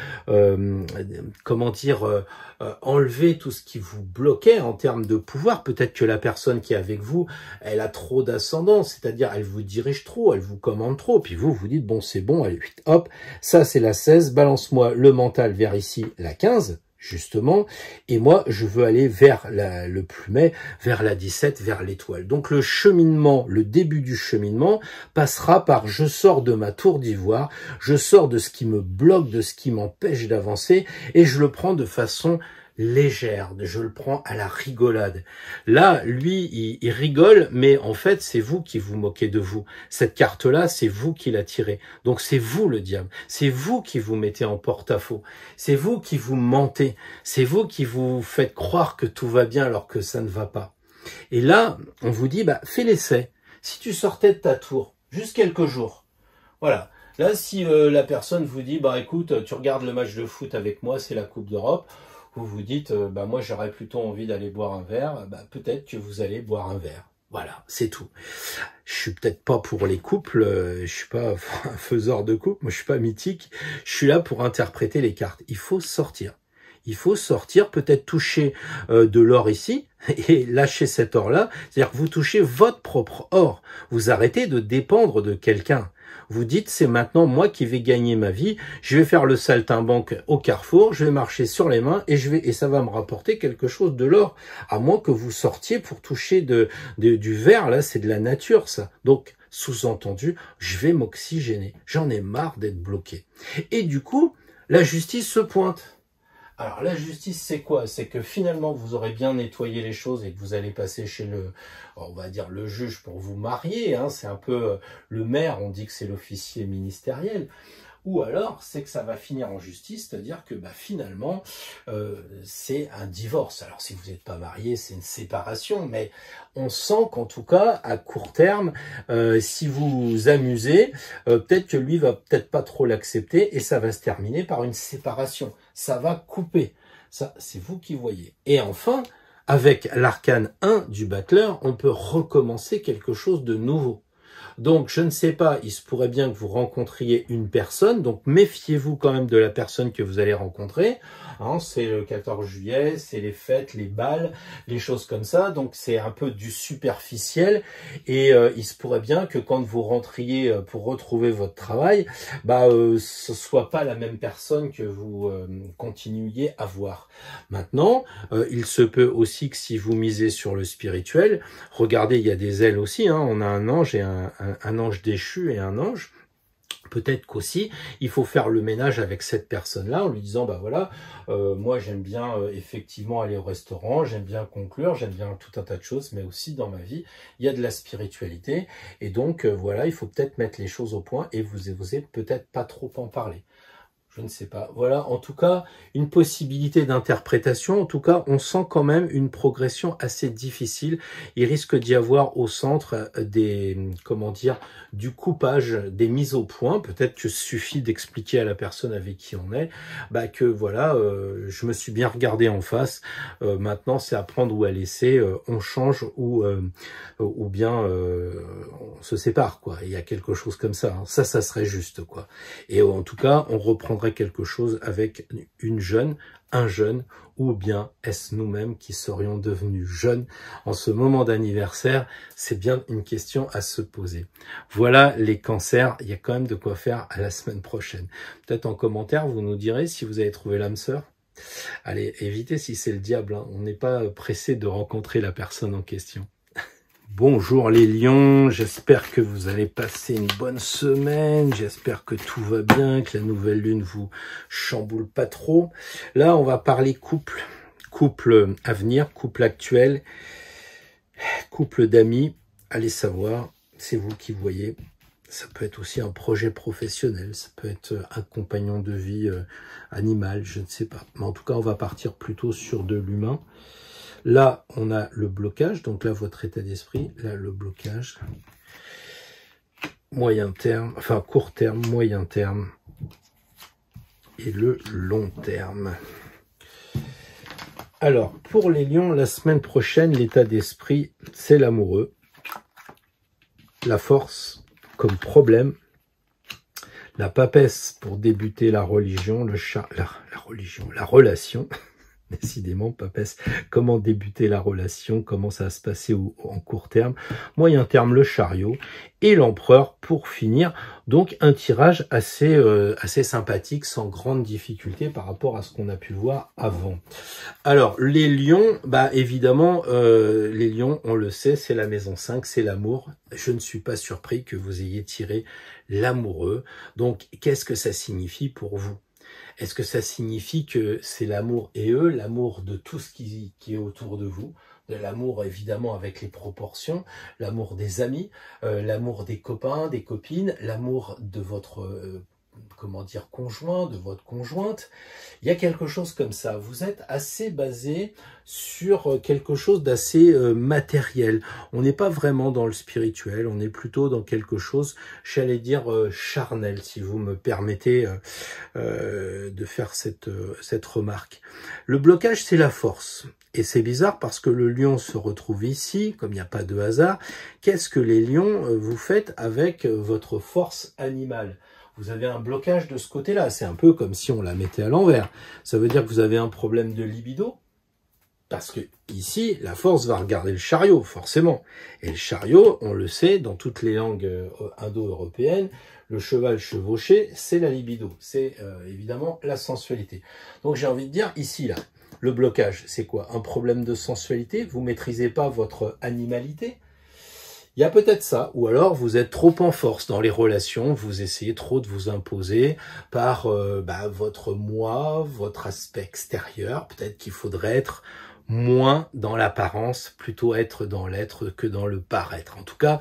enlever tout ce qui vous bloquait en termes de pouvoir. Peut-être que la personne qui est avec vous, elle a trop d'ascendance, c'est-à-dire elle vous dirige trop, elle vous commande trop, puis vous dites, bon, c'est bon, allez, hop, ça c'est la 16, balance-moi le mental vers ici, la 15, justement, et moi, je veux aller vers le plumet, vers la 17, vers l'étoile. Donc le cheminement, le début du cheminement passera par je sors de ma tour d'ivoire, je sors de ce qui me bloque, de ce qui m'empêche d'avancer, et je le prends de façon légère, je le prends à la rigolade. Là, lui, il rigole, mais en fait, c'est vous qui vous moquez de vous. Cette carte-là, c'est vous qui la tirez. Donc, c'est vous le diable. C'est vous qui vous mettez en porte-à-faux. C'est vous qui vous mentez. C'est vous qui vous faites croire que tout va bien alors que ça ne va pas. Et là, on vous dit, bah, fais l'essai. Si tu sortais de ta tour, juste quelques jours, voilà. Là, si la personne vous dit, bah, écoute, tu regardes le match de foot avec moi, c'est la Coupe d'Europe, vous vous dites, bah moi j'aurais plutôt envie d'aller boire un verre, bah peut-être que vous allez boire un verre. Voilà, c'est tout. Je suis peut-être pas pour les couples, je suis pas un faiseur de couple, moi je suis pas mythique, je suis là pour interpréter les cartes. Il faut sortir. Il faut sortir, peut-être toucher de l'or ici et lâcher cet or-là. C'est-à-dire que vous touchez votre propre or. Vous arrêtez de dépendre de quelqu'un. Vous dites, c'est maintenant moi qui vais gagner ma vie, je vais faire le saltimbanque au carrefour, je vais marcher sur les mains et ça va me rapporter quelque chose de l'or. À moins que vous sortiez pour toucher du verre, là c'est de la nature ça. Donc, sous-entendu, je vais m'oxygéner. J'en ai marre d'être bloqué. Et du coup, la justice se pointe. Alors la justice, c'est quoi? C'est que finalement, vous aurez bien nettoyé les choses et que vous allez passer chez on va dire le juge pour vous marier. Hein, c'est un peu le maire, on dit que c'est l'officier ministériel. Ou alors, c'est que ça va finir en justice, c'est-à-dire que bah, finalement, c'est un divorce. Alors, si vous n'êtes pas marié, c'est une séparation, mais on sent qu'en tout cas, à court terme, si vous vous amusez, peut-être que lui va peut-être pas trop l'accepter et ça va se terminer par une séparation. Ça va couper. Ça, c'est vous qui voyez. Et enfin, avec l'arcane 1 du battleur, on peut recommencer quelque chose de nouveau. Donc, je ne sais pas, il se pourrait bien que vous rencontriez une personne, donc méfiez-vous quand même de la personne que vous allez rencontrer. Hein, c'est le 14 juillet, c'est les fêtes, les balles, les choses comme ça, donc c'est un peu du superficiel et il se pourrait bien que quand vous rentriez pour retrouver votre travail, bah, ce soit pas la même personne que vous continuiez à voir. Maintenant, il se peut aussi que si vous misez sur le spirituel, regardez, il y a des ailes aussi, hein, on a un ange et un ange déchu et un ange. Peut-être qu'aussi, il faut faire le ménage avec cette personne-là en lui disant, bah voilà, moi j'aime bien effectivement aller au restaurant, j'aime bien conclure, j'aime bien tout un tas de choses, mais aussi dans ma vie, il y a de la spiritualité. Et donc, voilà, il faut peut-être mettre les choses au point et vous osez peut-être pas trop en parler. Je ne sais pas. Voilà, en tout cas, une possibilité d'interprétation. En tout cas, on sent quand même une progression assez difficile. Il risque d'y avoir au centre du coupage, des mises au point. Peut-être que suffit d'expliquer à la personne avec qui on est, bah que voilà, je me suis bien regardé en face. Maintenant, c'est à prendre ou à laisser. On change ou bien on se sépare, quoi. Il y a quelque chose comme ça. Hein. Ça serait juste, quoi. Et en tout cas, on reprendrait quelque chose avec une jeune, un jeune, ou bien est-ce nous-mêmes qui serions devenus jeunes en ce moment d'anniversaire? C'est bien une question à se poser. Voilà les cancers, il y a quand même de quoi faire à la semaine prochaine. Peut-être en commentaire, vous nous direz si vous avez trouvé l'âme sœur. Allez, évitez si c'est le diable, hein. On n'est pas pressé de rencontrer la personne en question. Bonjour les lions, j'espère que vous allez passer une bonne semaine, j'espère que tout va bien, que la nouvelle lune vous chamboule pas trop. Là, on va parler couple, couple à venir, couple actuel, couple d'amis, allez savoir, c'est vous qui voyez. Ça peut être aussi un projet professionnel, ça peut être un compagnon de vie animal, je ne sais pas. Mais en tout cas, on va partir plutôt sur de l'humain. Là, on a le blocage, donc là, votre état d'esprit, là, le blocage, moyen terme, enfin, court terme, moyen terme, et le long terme. Alors, pour les lions, la semaine prochaine, l'état d'esprit, c'est l'amoureux, la force comme problème, la papesse pour débuter la religion, la relation, Décidément, papesse, comment débuter la relation, comment ça va se passer en court terme, moyen terme, le chariot et l'empereur pour finir. Donc un tirage assez sympathique, sans grande difficulté par rapport à ce qu'on a pu voir avant. Alors les lions, bah évidemment, les lions, on le sait, c'est la maison 5, c'est l'amour. Je ne suis pas surpris que vous ayez tiré l'amoureux. Donc qu'est-ce que ça signifie pour vous ? Est-ce que ça signifie que c'est l'amour et eux, l'amour de tout ce qui est autour de vous, de l'amour évidemment avec les proportions, l'amour des amis, l'amour des copains, des copines, l'amour de votre conjoint, de votre conjointe? Il y a quelque chose comme ça. Vous êtes assez basé sur quelque chose d'assez matériel. On n'est pas vraiment dans le spirituel, on est plutôt dans quelque chose, j'allais dire, charnel, si vous me permettez de faire cette remarque. Le blocage, c'est la force. Et c'est bizarre parce que le lion se retrouve ici, comme il n'y a pas de hasard. Qu'est-ce que les lions, vous faites avec votre force animale ? Vous avez un blocage de ce côté-là. C'est un peu comme si on la mettait à l'envers. Ça veut dire que vous avez un problème de libido. Parce que ici, la force va regarder le chariot, forcément. Et le chariot, on le sait, dans toutes les langues indo-européennes, le cheval chevauché, c'est la libido. C'est évidemment la sensualité. Donc j'ai envie de dire, ici, là, le blocage, c'est quoi? Un problème de sensualité? Vous maîtrisez pas votre animalité? Il y a peut-être ça, ou alors vous êtes trop en force dans les relations, vous essayez trop de vous imposer par votre moi, votre aspect extérieur. Peut-être qu'il faudrait être moins dans l'apparence, plutôt être dans l'être que dans le paraître. En tout cas,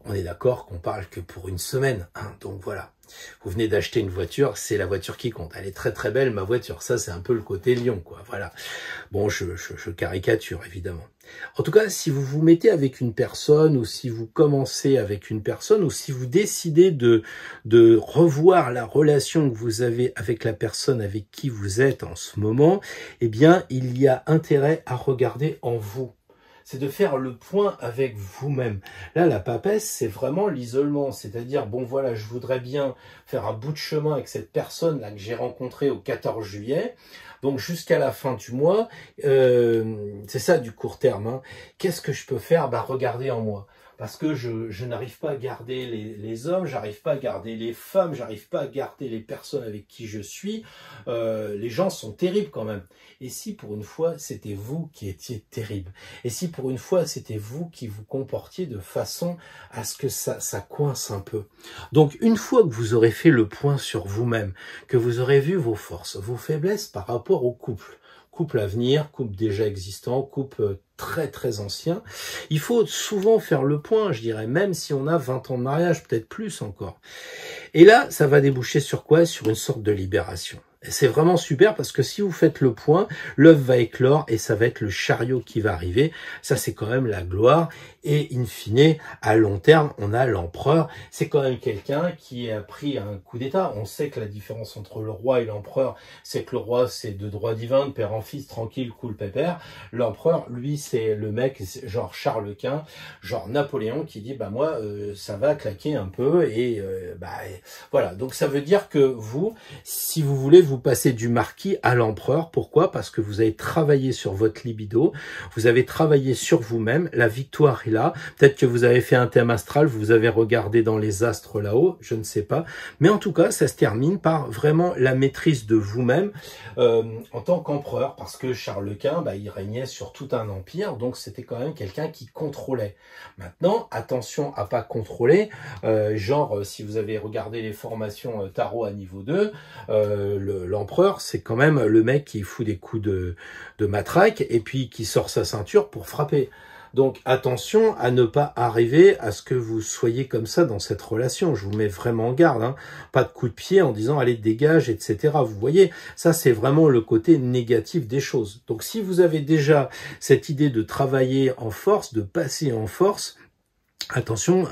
on est d'accord qu'on parle que pour une semaine, hein, donc voilà. Vous venez d'acheter une voiture, c'est la voiture qui compte. Elle est très très belle, ma voiture. Ça, c'est un peu le côté lion, quoi. Voilà. Bon, je caricature, évidemment. En tout cas, si vous vous mettez avec une personne, ou si vous commencez avec une personne, ou si vous décidez de revoir la relation que vous avez avec la personne avec qui vous êtes en ce moment, eh bien, il y a intérêt à regarder en vous. C'est de faire le point avec vous-même. Là, la papesse, c'est vraiment l'isolement. C'est-à-dire, bon voilà, je voudrais bien faire un bout de chemin avec cette personne-là que j'ai rencontrée au 14 juillet. Donc, jusqu'à la fin du mois, c'est ça du court terme. Hein. Qu'est-ce que je peux faire? Regarder en moi. Parce que je n'arrive pas à garder les hommes, j'arrive pas à garder les femmes, j'arrive pas à garder les personnes avec qui je suis. Les gens sont terribles quand même. Et si pour une fois, c'était vous qui étiez terrible? Et si pour une fois, c'était vous qui vous comportiez de façon à ce que ça coince un peu? Donc, une fois que vous aurez fait le point sur vous-même, que vous aurez vu vos forces, vos faiblesses par rapport au couple à venir, couple déjà existant, couple très très ancien, il faut souvent faire le point, je dirais, même si on a 20 ans de mariage, peut-être plus encore. Et là, ça va déboucher sur quoi? Sur une sorte de libération. Et c'est vraiment super parce que si vous faites le point, l'œuf va éclore et ça va être le chariot qui va arriver. Ça, c'est quand même la gloire. Et in fine, à long terme, on a l'empereur. C'est quand même quelqu'un qui a pris un coup d'état. On sait que la différence entre le roi et l'empereur, c'est que le roi, c'est de droit divin, de père en fils, tranquille, cool, pépère. L'empereur, lui, c'est le mec, genre Charles Quint, genre Napoléon, qui dit, moi, ça va claquer un peu. Et voilà. Donc, ça veut dire que vous, si vous voulez, vous passez du marquis à l'empereur. Pourquoi? Parce que vous avez travaillé sur votre libido, vous avez travaillé sur vous-même, la victoire est là. Peut-être que vous avez fait un thème astral, vous avez regardé dans les astres là-haut, je ne sais pas. Mais en tout cas, ça se termine par vraiment la maîtrise de vous-même en tant qu'empereur, parce que Charles Quint, il régnait sur tout un empire, donc c'était quand même quelqu'un qui contrôlait. Maintenant, attention à pas contrôler, si vous avez regardé les formations tarot à niveau 2, l'empereur, c'est quand même le mec qui fout des coups de matraque et puis qui sort sa ceinture pour frapper. Donc attention à ne pas arriver à ce que vous soyez comme ça dans cette relation. Je vous mets vraiment en garde. Hein. Pas de coup de pied en disant allez dégage, etc. Vous voyez, ça c'est vraiment le côté négatif des choses. Donc si vous avez déjà cette idée de travailler en force, de passer en force, attention,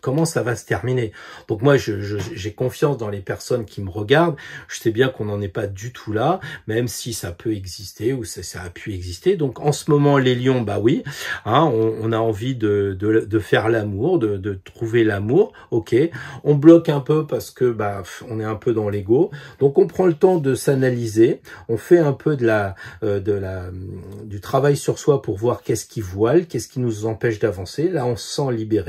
comment ça va se terminer. Donc moi, j'ai confiance dans les personnes qui me regardent. Je sais bien qu'on n'en est pas du tout là, même si ça peut exister ou ça a pu exister. Donc en ce moment, les lions, bah oui, hein, on a envie de faire l'amour, de trouver l'amour. Ok, on bloque un peu parce que bah on est un peu dans l'ego. Donc on prend le temps de s'analyser. On fait un peu du travail sur soi pour voir qu'est-ce qui voile, qu'est-ce qui nous empêche d'avancer. Là, on se sent libéré.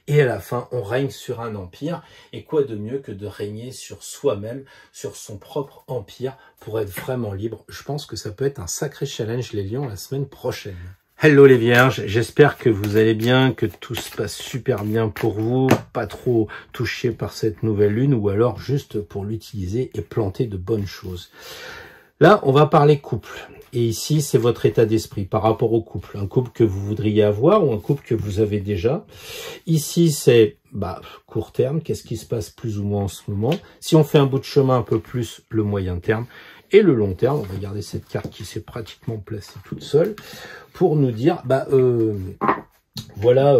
Et à la fin, on règne sur un empire. Et quoi de mieux que de régner sur soi-même, sur son propre empire, pour être vraiment libre. Je pense que ça peut être un sacré challenge, les lions, la semaine prochaine. Hello les vierges, j'espère que vous allez bien, que tout se passe super bien pour vous, pas trop touché par cette nouvelle lune, ou alors juste pour l'utiliser et planter de bonnes choses. Là, on va parler couple. Et ici, c'est votre état d'esprit par rapport au couple. Un couple que vous voudriez avoir ou un couple que vous avez déjà. Ici, c'est court terme. Qu'est-ce qui se passe plus ou moins en ce moment? Si on fait un bout de chemin, un peu plus le moyen terme. Et le long terme, on va regarder cette carte qui s'est pratiquement placée toute seule pour nous dire, voilà,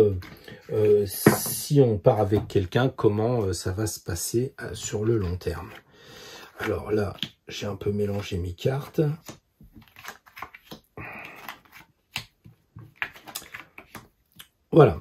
si on part avec quelqu'un, comment ça va se passer sur le long terme. Alors là, j'ai un peu mélangé mes cartes. Voilà.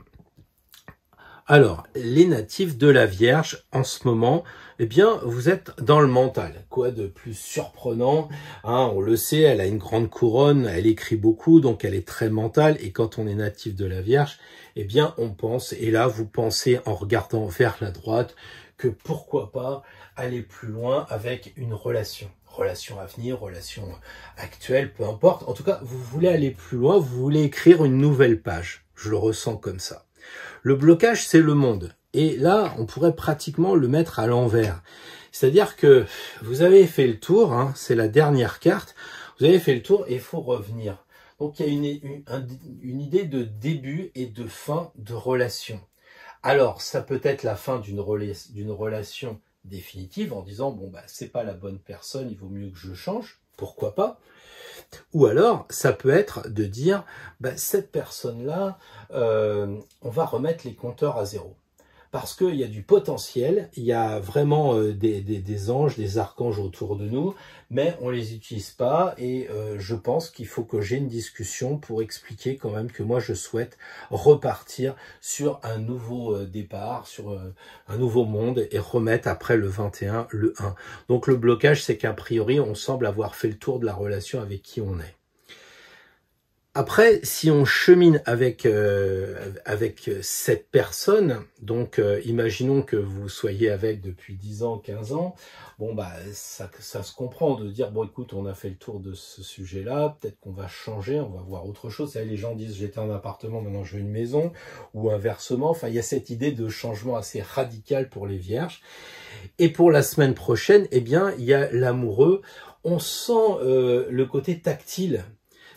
Alors, les natifs de la Vierge, en ce moment, eh bien, vous êtes dans le mental. Quoi de plus surprenant, hein, on le sait, elle a une grande couronne, elle écrit beaucoup, donc elle est très mentale. Et quand on est natif de la Vierge, eh bien, on pense, et là, vous pensez en regardant vers la droite, que pourquoi pas aller plus loin avec une relation. Relation à venir, relation actuelle, peu importe. En tout cas, vous voulez aller plus loin, vous voulez écrire une nouvelle page. Je le ressens comme ça. Le blocage, c'est le monde. Et là, on pourrait pratiquement le mettre à l'envers. C'est-à-dire que vous avez fait le tour, hein, c'est la dernière carte, vous avez fait le tour et il faut revenir. Donc, il y a une idée de début et de fin de relation. Alors, ça peut être la fin d'une relation définitive en disant, bon, c'est pas la bonne personne, il vaut mieux que je change, pourquoi pas? Ou alors, ça peut être de dire, cette personne-là, on va remettre les compteurs à zéro. Parce qu'il y a du potentiel, il y a vraiment des anges, des archanges autour de nous, mais on les utilise pas et je pense qu'il faut que j'ai une discussion pour expliquer quand même que moi je souhaite repartir sur un nouveau départ, sur un nouveau monde et remettre après le 21, le 1. Donc le blocage, c'est qu'a priori, on semble avoir fait le tour de la relation avec qui on est. Après, si on chemine avec cette personne, donc imaginons que vous soyez avec depuis 10 ans, 15 ans, bon ça se comprend de dire, bon écoute, on a fait le tour de ce sujet-là, peut-être qu'on va changer, on va voir autre chose. Les gens disent, j'étais en appartement, maintenant je veux une maison, ou inversement, enfin il y a cette idée de changement assez radical pour les vierges. Et pour la semaine prochaine, eh bien, il y a l'amoureux, on sent le côté tactile.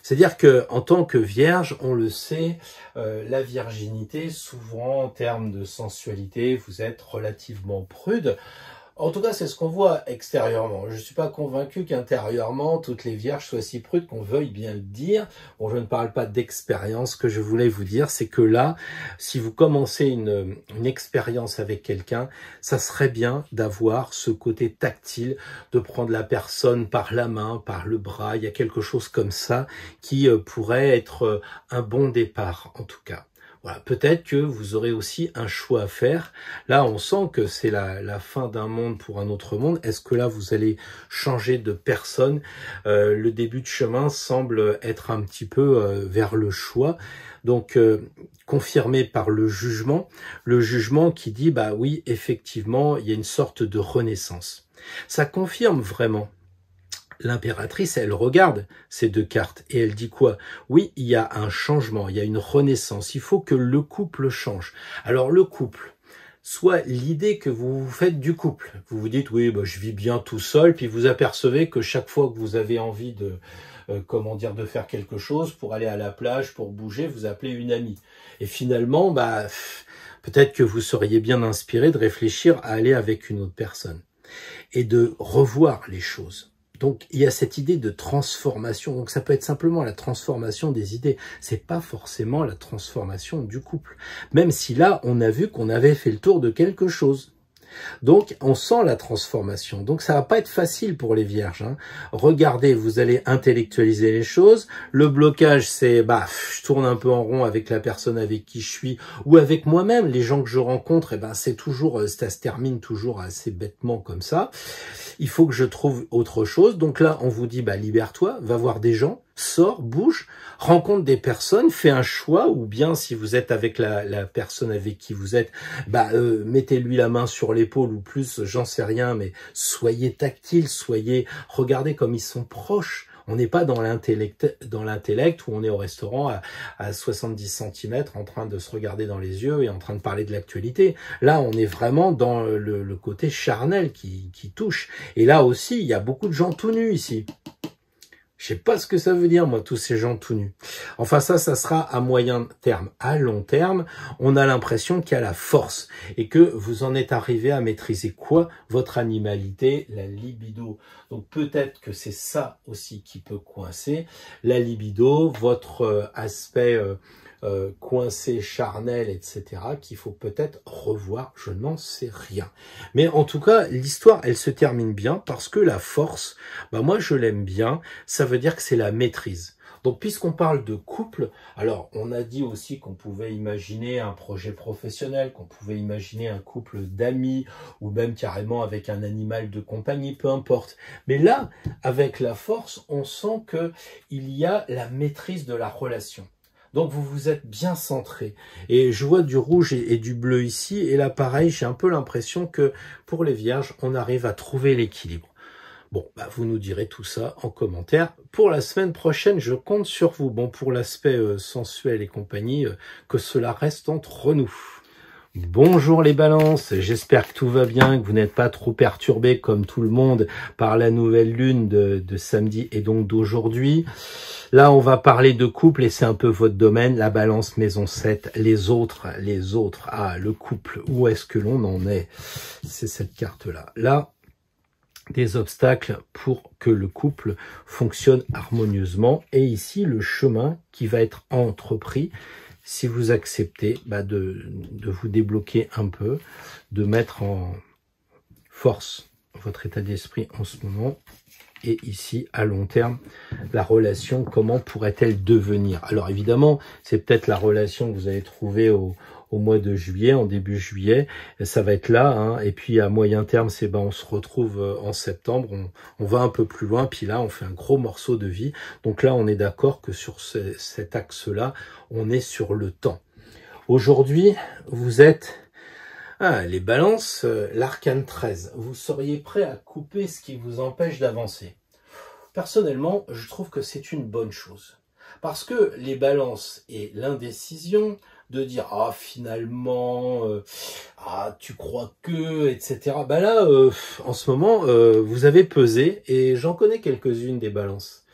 C'est-à-dire que en tant que vierge, on le sait, la virginité, souvent en termes de sensualité, vous êtes relativement prude. En tout cas, c'est ce qu'on voit extérieurement. Je ne suis pas convaincu qu'intérieurement, toutes les vierges soient si prudes qu'on veuille bien le dire. Bon, je ne parle pas d'expérience. Ce que je voulais vous dire, c'est que là, si vous commencez une expérience avec quelqu'un, ça serait bien d'avoir ce côté tactile, de prendre la personne par la main, par le bras. Il y a quelque chose comme ça qui pourrait être un bon départ, en tout cas. Voilà, peut-être que vous aurez aussi un choix à faire. Là, on sent que c'est la fin d'un monde pour un autre monde. Est-ce que là, vous allez changer de personne? Le début de chemin semble être un petit peu vers le choix. Donc, confirmé par le jugement qui dit, oui, effectivement, il y a une sorte de renaissance. Ça confirme vraiment. L'impératrice, elle regarde ces deux cartes et elle dit quoi? Oui, il y a un changement, il y a une renaissance, il faut que le couple change. Alors le couple, soit l'idée que vous vous faites du couple. Vous vous dites, oui, je vis bien tout seul, puis vous apercevez que chaque fois que vous avez envie de, de faire quelque chose, pour aller à la plage, pour bouger, vous appelez une amie. Et finalement, peut-être que vous seriez bien inspiré de réfléchir à aller avec une autre personne et de revoir les choses. Donc, il y a cette idée de transformation. Donc, ça peut être simplement la transformation des idées. C'est pas forcément la transformation du couple. Même si là, on a vu qu'on avait fait le tour de quelque chose. Donc, on sent la transformation. Donc, ça va pas être facile pour les vierges, hein. Regardez, vous allez intellectualiser les choses. Le blocage, c'est, je tourne un peu en rond avec la personne avec qui je suis ou avec moi-même. Les gens que je rencontre, c'est toujours, ça se termine toujours assez bêtement comme ça. Il faut que je trouve autre chose. Donc là, on vous dit, libère-toi, va voir des gens, sors, bouge, rencontre des personnes, fais un choix, ou bien si vous êtes avec la personne avec qui vous êtes, mettez-lui la main sur l'épaule ou plus, j'en sais rien, mais soyez tactile, regardez comme ils sont proches. On n'est pas dans l'intellect où on est au restaurant à 70 cm en train de se regarder dans les yeux et en train de parler de l'actualité. Là, on est vraiment dans le côté charnel qui touche. Et là aussi, il y a beaucoup de gens tout nus ici. Je sais pas ce que ça veut dire, moi, tous ces gens tout nus. Enfin, ça sera à moyen terme. À long terme, on a l'impression qu'il y a la force et que vous en êtes arrivé à maîtriser quoi? Votre animalité, la libido. Donc, peut-être que c'est ça aussi qui peut coincer. La libido, votre aspect coincé, charnel, etc., qu'il faut peut-être revoir, je n'en sais rien. Mais en tout cas, l'histoire, elle se termine bien parce que la force, moi je l'aime bien, ça veut dire que c'est la maîtrise. Donc puisqu'on parle de couple, alors on a dit aussi qu'on pouvait imaginer un projet professionnel, qu'on pouvait imaginer un couple d'amis, ou même carrément avec un animal de compagnie, peu importe. Mais là, avec la force, on sent que il y a la maîtrise de la relation. Donc vous vous êtes bien centré. Et je vois du rouge et du bleu ici. Et là, pareil, j'ai un peu l'impression que pour les vierges, on arrive à trouver l'équilibre. Bon, vous nous direz tout ça en commentaire. Pour la semaine prochaine, je compte sur vous. Bon, pour l'aspect sensuel et compagnie, que cela reste entre nous. Bonjour les balances, j'espère que tout va bien, que vous n'êtes pas trop perturbés comme tout le monde par la nouvelle lune de samedi et donc d'aujourd'hui. Là, on va parler de couple et c'est un peu votre domaine, la balance maison 7, les autres, le couple, où est-ce que l'on en est? C'est cette carte-là. Là, des obstacles pour que le couple fonctionne harmonieusement et ici, le chemin qui va être entrepris si vous acceptez de vous débloquer un peu, de mettre en force votre état d'esprit en ce moment. Et ici, à long terme, la relation, comment pourrait-elle devenir? Alors évidemment, c'est peut-être la relation que vous avez trouvée au mois de juillet, en début juillet, ça va être là, hein. Et puis à moyen terme, c'est on se retrouve en septembre, on va un peu plus loin, puis là on fait un gros morceau de vie. Donc là on est d'accord que sur cet axe-là, on est sur le temps. Aujourd'hui, vous êtes les balances, l'arcane 13. Vous seriez prêt à couper ce qui vous empêche d'avancer. Personnellement, je trouve que c'est une bonne chose. Parce que les balances et l'indécision, de dire finalement tu crois que, etc. Là en ce moment vous avez pesé et j'en connais quelques-unes des balances.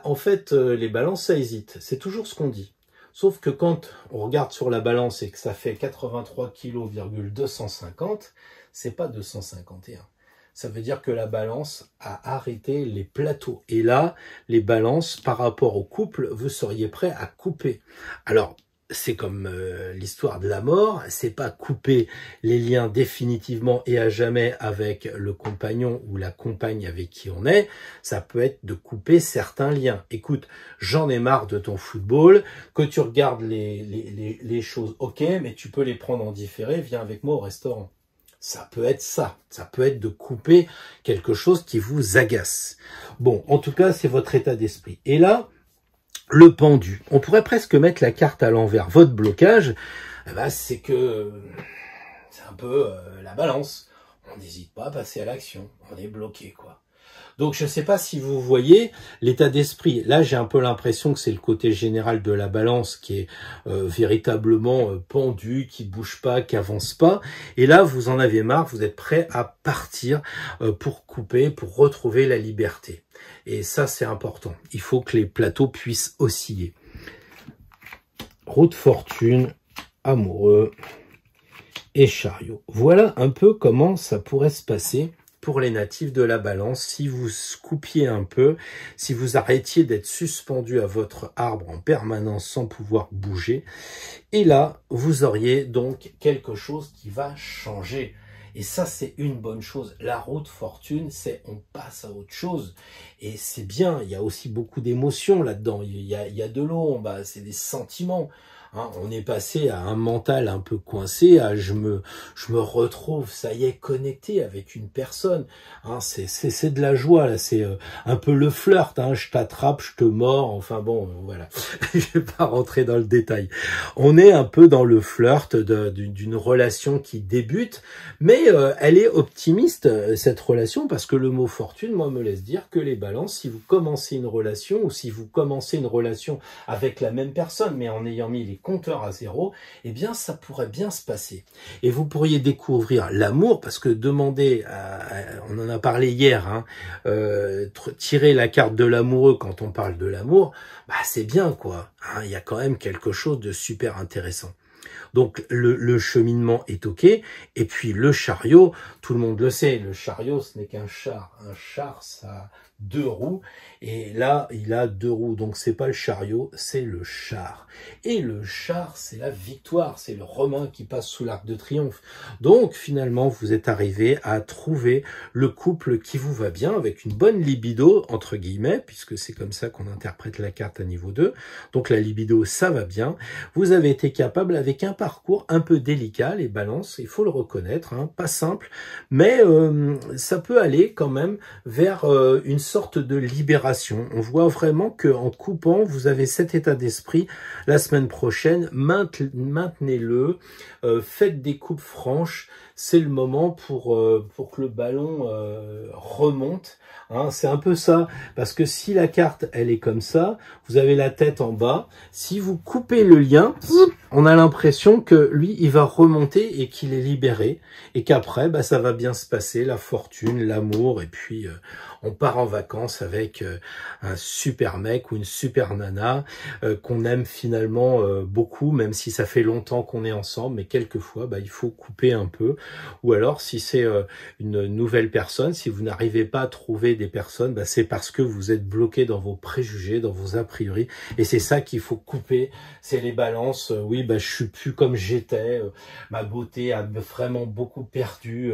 En fait les balances ça hésite, c'est toujours ce qu'on dit. Sauf que quand on regarde sur la balance et que ça fait 83 kg, 250, c'est pas 251. Ça veut dire que la balance a arrêté les plateaux. Et là, les balances, par rapport au couple, vous seriez prêt à couper. Alors, c'est comme l'histoire de la mort, c'est pas couper les liens définitivement et à jamais avec le compagnon ou la compagne avec qui on est, ça peut être de couper certains liens. Écoute, j'en ai marre de ton football, que tu regardes les choses, ok, mais tu peux les prendre en différé, viens avec moi au restaurant. Ça peut être ça peut être de couper quelque chose qui vous agace. Bon, en tout cas, c'est votre état d'esprit. Et là, le pendu. On pourrait presque mettre la carte à l'envers. Votre blocage, c'est que c'est un peu la balance. On n'hésite pas à passer à l'action. On est bloqué, quoi. Donc, je ne sais pas si vous voyez l'état d'esprit. Là, j'ai un peu l'impression que c'est le côté général de la balance qui est véritablement pendu, qui bouge pas, qui avance pas. Et là, vous en avez marre, vous êtes prêt à partir pour couper, pour retrouver la liberté. Et ça, c'est important. Il faut que les plateaux puissent osciller. Roue de fortune, amoureux et chariot. Voilà un peu comment ça pourrait se passer pour les natifs de la balance, si vous coupiez un peu, si vous arrêtiez d'être suspendu à votre arbre en permanence sans pouvoir bouger, et là, vous auriez donc quelque chose qui va changer. Et ça, c'est une bonne chose. La roue de fortune, c'est on passe à autre chose. Et c'est bien, il y a aussi beaucoup d'émotions là-dedans. Il y a de l'ombre, c'est des sentiments. Hein, on est passé à un mental un peu coincé, à je me retrouve, ça y est, connecté avec une personne. Hein, c'est de la joie, là, c'est un peu le flirt, hein, je t'attrape, je te mords, enfin bon, voilà. Je vais pas rentrer dans le détail. On est un peu dans le flirt d'une relation qui débute, mais elle est optimiste, cette relation, parce que le mot fortune, moi, me laisse dire que les balances, si vous commencez une relation, ou si vous commencez une relation avec la même personne, mais en ayant mis les compteur à zéro, eh bien ça pourrait bien se passer. Et vous pourriez découvrir l'amour, parce que demander, on en a parlé hier, hein, tirer la carte de l'amoureux quand on parle de l'amour, bah c'est bien quoi. Hein, il y a quand même quelque chose de super intéressant. Donc le cheminement est ok, et puis le chariot, tout le monde le sait, le chariot ce n'est qu'un char. Un char ça a 2 roues, et là il a 2 roues, donc c'est pas le chariot, c'est le char. Et le char c'est la victoire, c'est le Romain qui passe sous l'arc de triomphe. Donc finalement vous êtes arrivé à trouver le couple qui vous va bien, avec une bonne libido, entre guillemets, puisque c'est comme ça qu'on interprète la carte à niveau 2, donc la libido ça va bien. Vous avez été capable, avec un parcours un peu délicat, les balances, il faut le reconnaître, hein, pas simple, mais ça peut aller quand même vers une sorte de libération. On voit vraiment qu'en coupant, vous avez cet état d'esprit. La semaine prochaine, maintenez-le, faites des coupes franches, c'est le moment pour que le ballon remonte. Hein, c'est un peu ça, parce que si la carte elle est comme ça, vous avez la tête en bas, si vous coupez le lien, on a l'impression que lui il va remonter et qu'il est libéré, et qu'après bah, ça va bien se passer, la fortune, l'amour, et puis on part en vacances avec un super mec ou une super nana qu'on aime finalement beaucoup, même si ça fait longtemps qu'on est ensemble, mais quelquefois bah, il faut couper un peu. Ou alors si c'est une nouvelle personne, si vous n'arrivez pas à trouver des personnes, bah, c'est parce que vous êtes bloqué dans vos préjugés, dans vos a priori, et c'est ça qu'il faut couper, c'est les balances. Oui, bah, je suis plus comme j'étais, ma beauté a vraiment beaucoup perdu,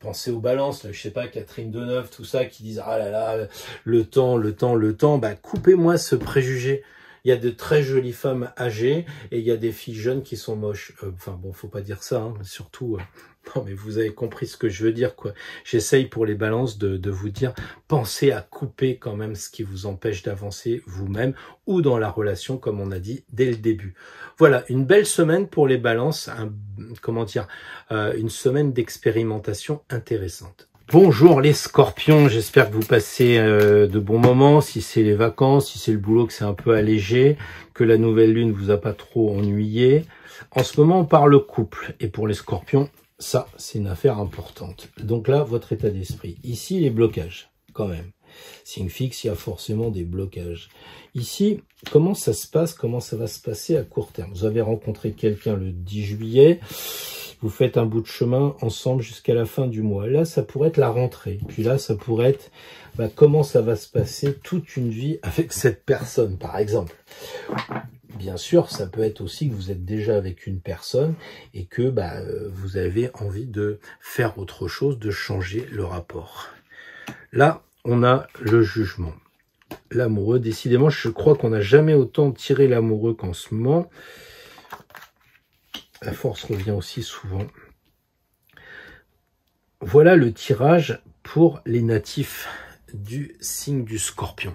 pensez aux balances, là, je sais pas, Catherine Deneuve, tout ça, qui disent ah là là, le temps, bah coupez-moi ce préjugé. Il y a de très jolies femmes âgées et il y a des filles jeunes qui sont moches. Enfin bon, faut pas dire ça, hein, surtout. Non mais vous avez compris ce que je veux dire quoi. J'essaye pour les balances de vous dire, pensez à couper quand même ce qui vous empêche d'avancer vous-même ou dans la relation comme on a dit dès le début. Voilà, une belle semaine pour les balances, une semaine d'expérimentation intéressante. Bonjour les scorpions, j'espère que vous passez de bons moments, si c'est les vacances, si c'est le boulot que c'est un peu allégé, que la nouvelle lune vous a pas trop ennuyé. En ce moment on parle couple, et pour les scorpions, ça c'est une affaire importante. Donc là, votre état d'esprit. Ici les blocages, quand même. Signe fixe, il y a forcément des blocages. Ici, comment ça se passe, comment ça va se passer à court terme? Vous avez rencontré quelqu'un le 10 juillet, vous faites un bout de chemin ensemble jusqu'à la fin du mois. Là, ça pourrait être la rentrée. Puis là, ça pourrait être comment ça va se passer toute une vie avec cette personne, par exemple. Bien sûr, ça peut être aussi que vous êtes déjà avec une personne et que vous avez envie de faire autre chose, de changer le rapport. Là, on a le jugement. L'amoureux, décidément, je crois qu'on n'a jamais autant tiré l'amoureux qu'en ce moment. La force revient aussi souvent. Voilà le tirage pour les natifs du signe du Scorpion.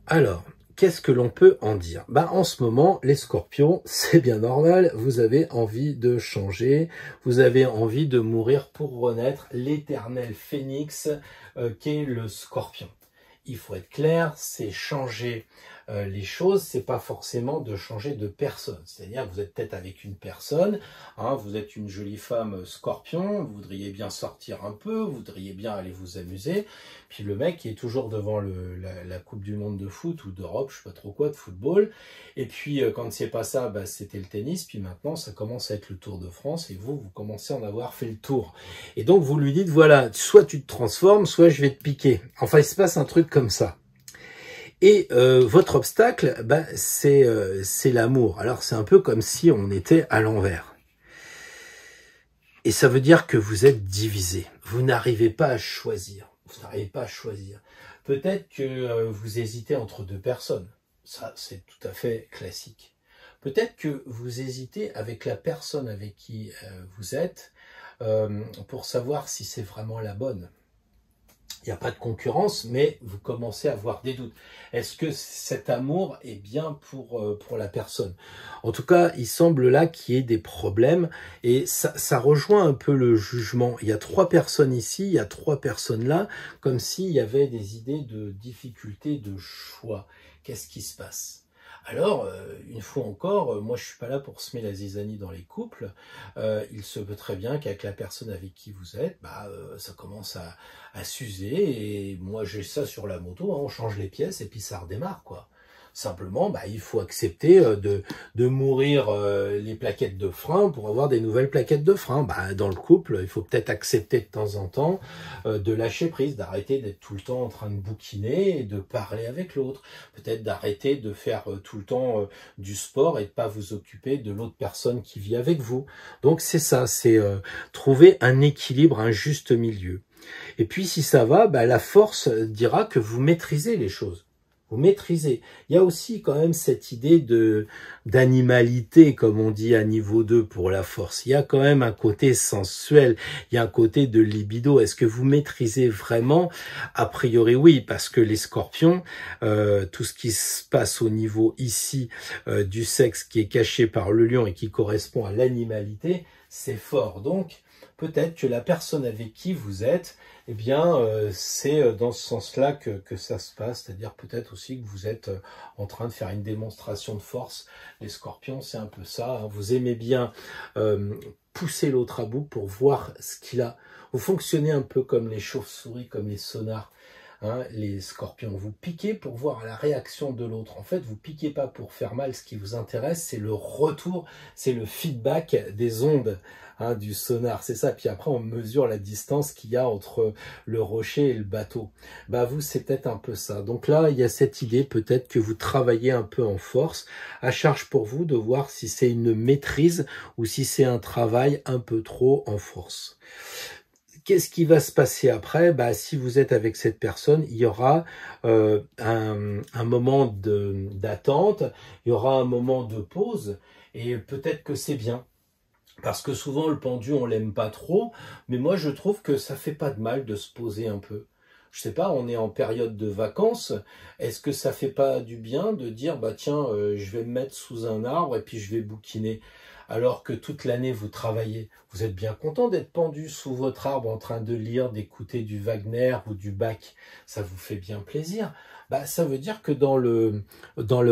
Alors, qu'est-ce que l'on peut en dire? En ce moment, les scorpions, c'est bien normal, vous avez envie de changer, vous avez envie de mourir pour renaître, l'éternel phénix qu'est le scorpion. Il faut être clair, c'est changer les choses, c'est pas forcément de changer de personne. C'est-à-dire que vous êtes peut-être avec une personne, hein, vous êtes une jolie femme scorpion, vous voudriez bien sortir un peu, vous voudriez bien aller vous amuser, puis le mec est toujours devant la Coupe du Monde de foot ou d'Europe, je sais pas trop quoi, de football, et puis quand c'est pas ça, bah, c'était le tennis, puis maintenant ça commence à être le Tour de France, et vous commencez à en avoir fait le tour. Et donc vous lui dites, voilà, soit tu te transformes, soit je vais te piquer. Enfin, il se passe un truc comme ça. Et votre obstacle, bah, c'est l'amour. Alors c'est un peu comme si on était à l'envers. Et ça veut dire que vous êtes divisé. Vous n'arrivez pas à choisir. Vous n'arrivez pas à choisir. Peut-être que vous hésitez entre deux personnes. Ça, c'est tout à fait classique. Peut-être que vous hésitez avec la personne avec qui vous êtes pour savoir si c'est vraiment la bonne. Il n'y a pas de concurrence, mais vous commencez à avoir des doutes. Est-ce que cet amour est bien pour la personne? En tout cas, il semble là qu'il y ait des problèmes et ça rejoint un peu le jugement. Il y a 3 personnes ici, il y a 3 personnes là, comme s'il y avait des idées de difficulté de choix. Qu'est-ce qui se passe? Alors, une fois encore, moi je suis pas là pour semer la zizanie dans les couples. Il se peut très bien qu'avec la personne avec qui vous êtes, bah, ça commence à s'user. Et moi j'ai ça sur la moto, hein, on change les pièces et puis ça redémarre, quoi. Simplement, bah, il faut accepter de mourir les plaquettes de frein pour avoir des nouvelles plaquettes de frein. Bah, dans le couple, il faut peut-être accepter de temps en temps de lâcher prise, d'arrêter d'être tout le temps en train de bouquiner et de parler avec l'autre. Peut-être d'arrêter de faire tout le temps du sport et de pas vous occuper de l'autre personne qui vit avec vous. Donc c'est ça, c'est trouver un équilibre, un juste milieu. Et puis si ça va, bah, la force dira que vous maîtrisez les choses. Vous maîtrisez. Il y a aussi quand même cette idée d'animalité, comme on dit à niveau 2 pour la force. Il y a quand même un côté sensuel, il y a un côté de libido. Est-ce que vous maîtrisez vraiment? A priori oui, parce que les scorpions, tout ce qui se passe au niveau ici du sexe qui est caché par le lion et qui correspond à l'animalité, c'est fort. Donc, peut-être que la personne avec qui vous êtes, eh bien, c'est dans ce sens-là que ça se passe. C'est-à-dire peut-être aussi que vous êtes en train de faire une démonstration de force. Les scorpions, c'est un peu ça. Hein. Vous aimez bien pousser l'autre à bout pour voir ce qu'il a. Vous fonctionnez un peu comme les chauves-souris, comme les sonars. Hein, les scorpions, vous piquez pour voir la réaction de l'autre. En fait, vous piquez pas pour faire mal. Ce qui vous intéresse, c'est le retour, c'est le feedback des ondes, hein, du sonar. C'est ça. Puis après, on mesure la distance qu'il y a entre le rocher et le bateau. Bah, vous, c'est peut-être un peu ça. Donc là, il y a cette idée peut-être que vous travaillez un peu en force. À charge pour vous de voir si c'est une maîtrise ou si c'est un travail un peu trop en force. Qu'est-ce qui va se passer après? Bah, si vous êtes avec cette personne, il y aura un moment d'attente, il y aura un moment de pause, et peut-être que c'est bien. Parce que souvent, le pendu, on l'aime pas trop, mais moi, je trouve que ça fait pas de mal de se poser un peu. Je sais pas, on est en période de vacances, est-ce que ça fait pas du bien de dire, bah tiens, je vais me mettre sous un arbre et puis je vais bouquiner? Alors que toute l'année vous travaillez, vous êtes bien content d'être pendu sous votre arbre en train de lire, d'écouter du Wagner ou du Bach, ça vous fait bien plaisir. Bah, ça veut dire que dans le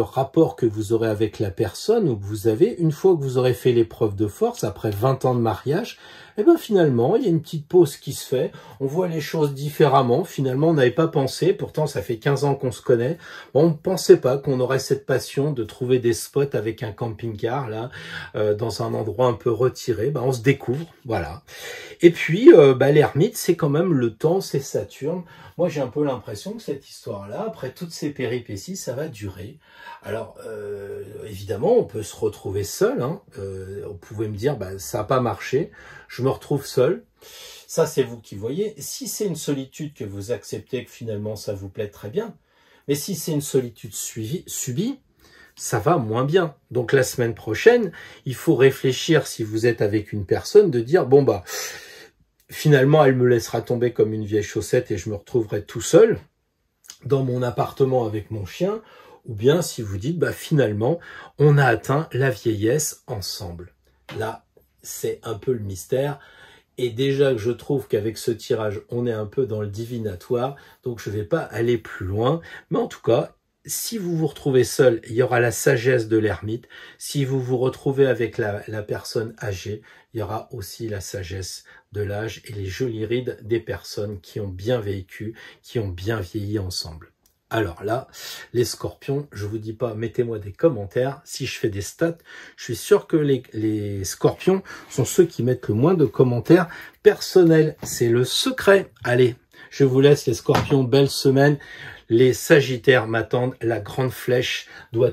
rapport que vous aurez avec la personne ou que vous avez, une fois que vous aurez fait l'épreuve de force, après 20 ans de mariage, eh ben finalement, il y a une petite pause qui se fait, on voit les choses différemment, finalement on n'avait pas pensé, pourtant ça fait 15 ans qu'on se connaît, bon, on ne pensait pas qu'on aurait cette passion de trouver des spots avec un camping-car, là, dans un endroit un peu retiré, ben on se découvre, voilà. Et puis, l'ermite, c'est quand même le temps, c'est Saturne. Moi, j'ai un peu l'impression que cette histoire-là, après toutes ces péripéties, ça va durer. Alors, évidemment, on peut se retrouver seul. Hein. Vous pouvez me dire, ça n'a pas marché, je me retrouve seul. Ça, c'est vous qui voyez. Si c'est une solitude que vous acceptez, que finalement, ça vous plaît très bien. Mais si c'est une solitude subie, ça va moins bien. Donc, la semaine prochaine, il faut réfléchir, si vous êtes avec une personne, de dire, bon, finalement, elle me laissera tomber comme une vieille chaussette et je me retrouverai tout seul dans mon appartement avec mon chien. Ou bien si vous dites, finalement, on a atteint la vieillesse ensemble. Là, c'est un peu le mystère. Et déjà que je trouve qu'avec ce tirage, on est un peu dans le divinatoire. Donc, je ne vais pas aller plus loin. Mais en tout cas, si vous vous retrouvez seul, il y aura la sagesse de l'ermite. Si vous vous retrouvez avec la personne âgée, il y aura aussi la sagesse de l'âge et les jolies rides des personnes qui ont bien vécu, qui ont bien vieilli ensemble. Alors là, les scorpions, je vous dis pas, mettez-moi des commentaires. Si je fais des stats, je suis sûr que les scorpions sont ceux qui mettent le moins de commentaires personnels. C'est le secret. Allez, je vous laisse les scorpions, belle semaine. Les sagittaires m'attendent, la grande flèche doit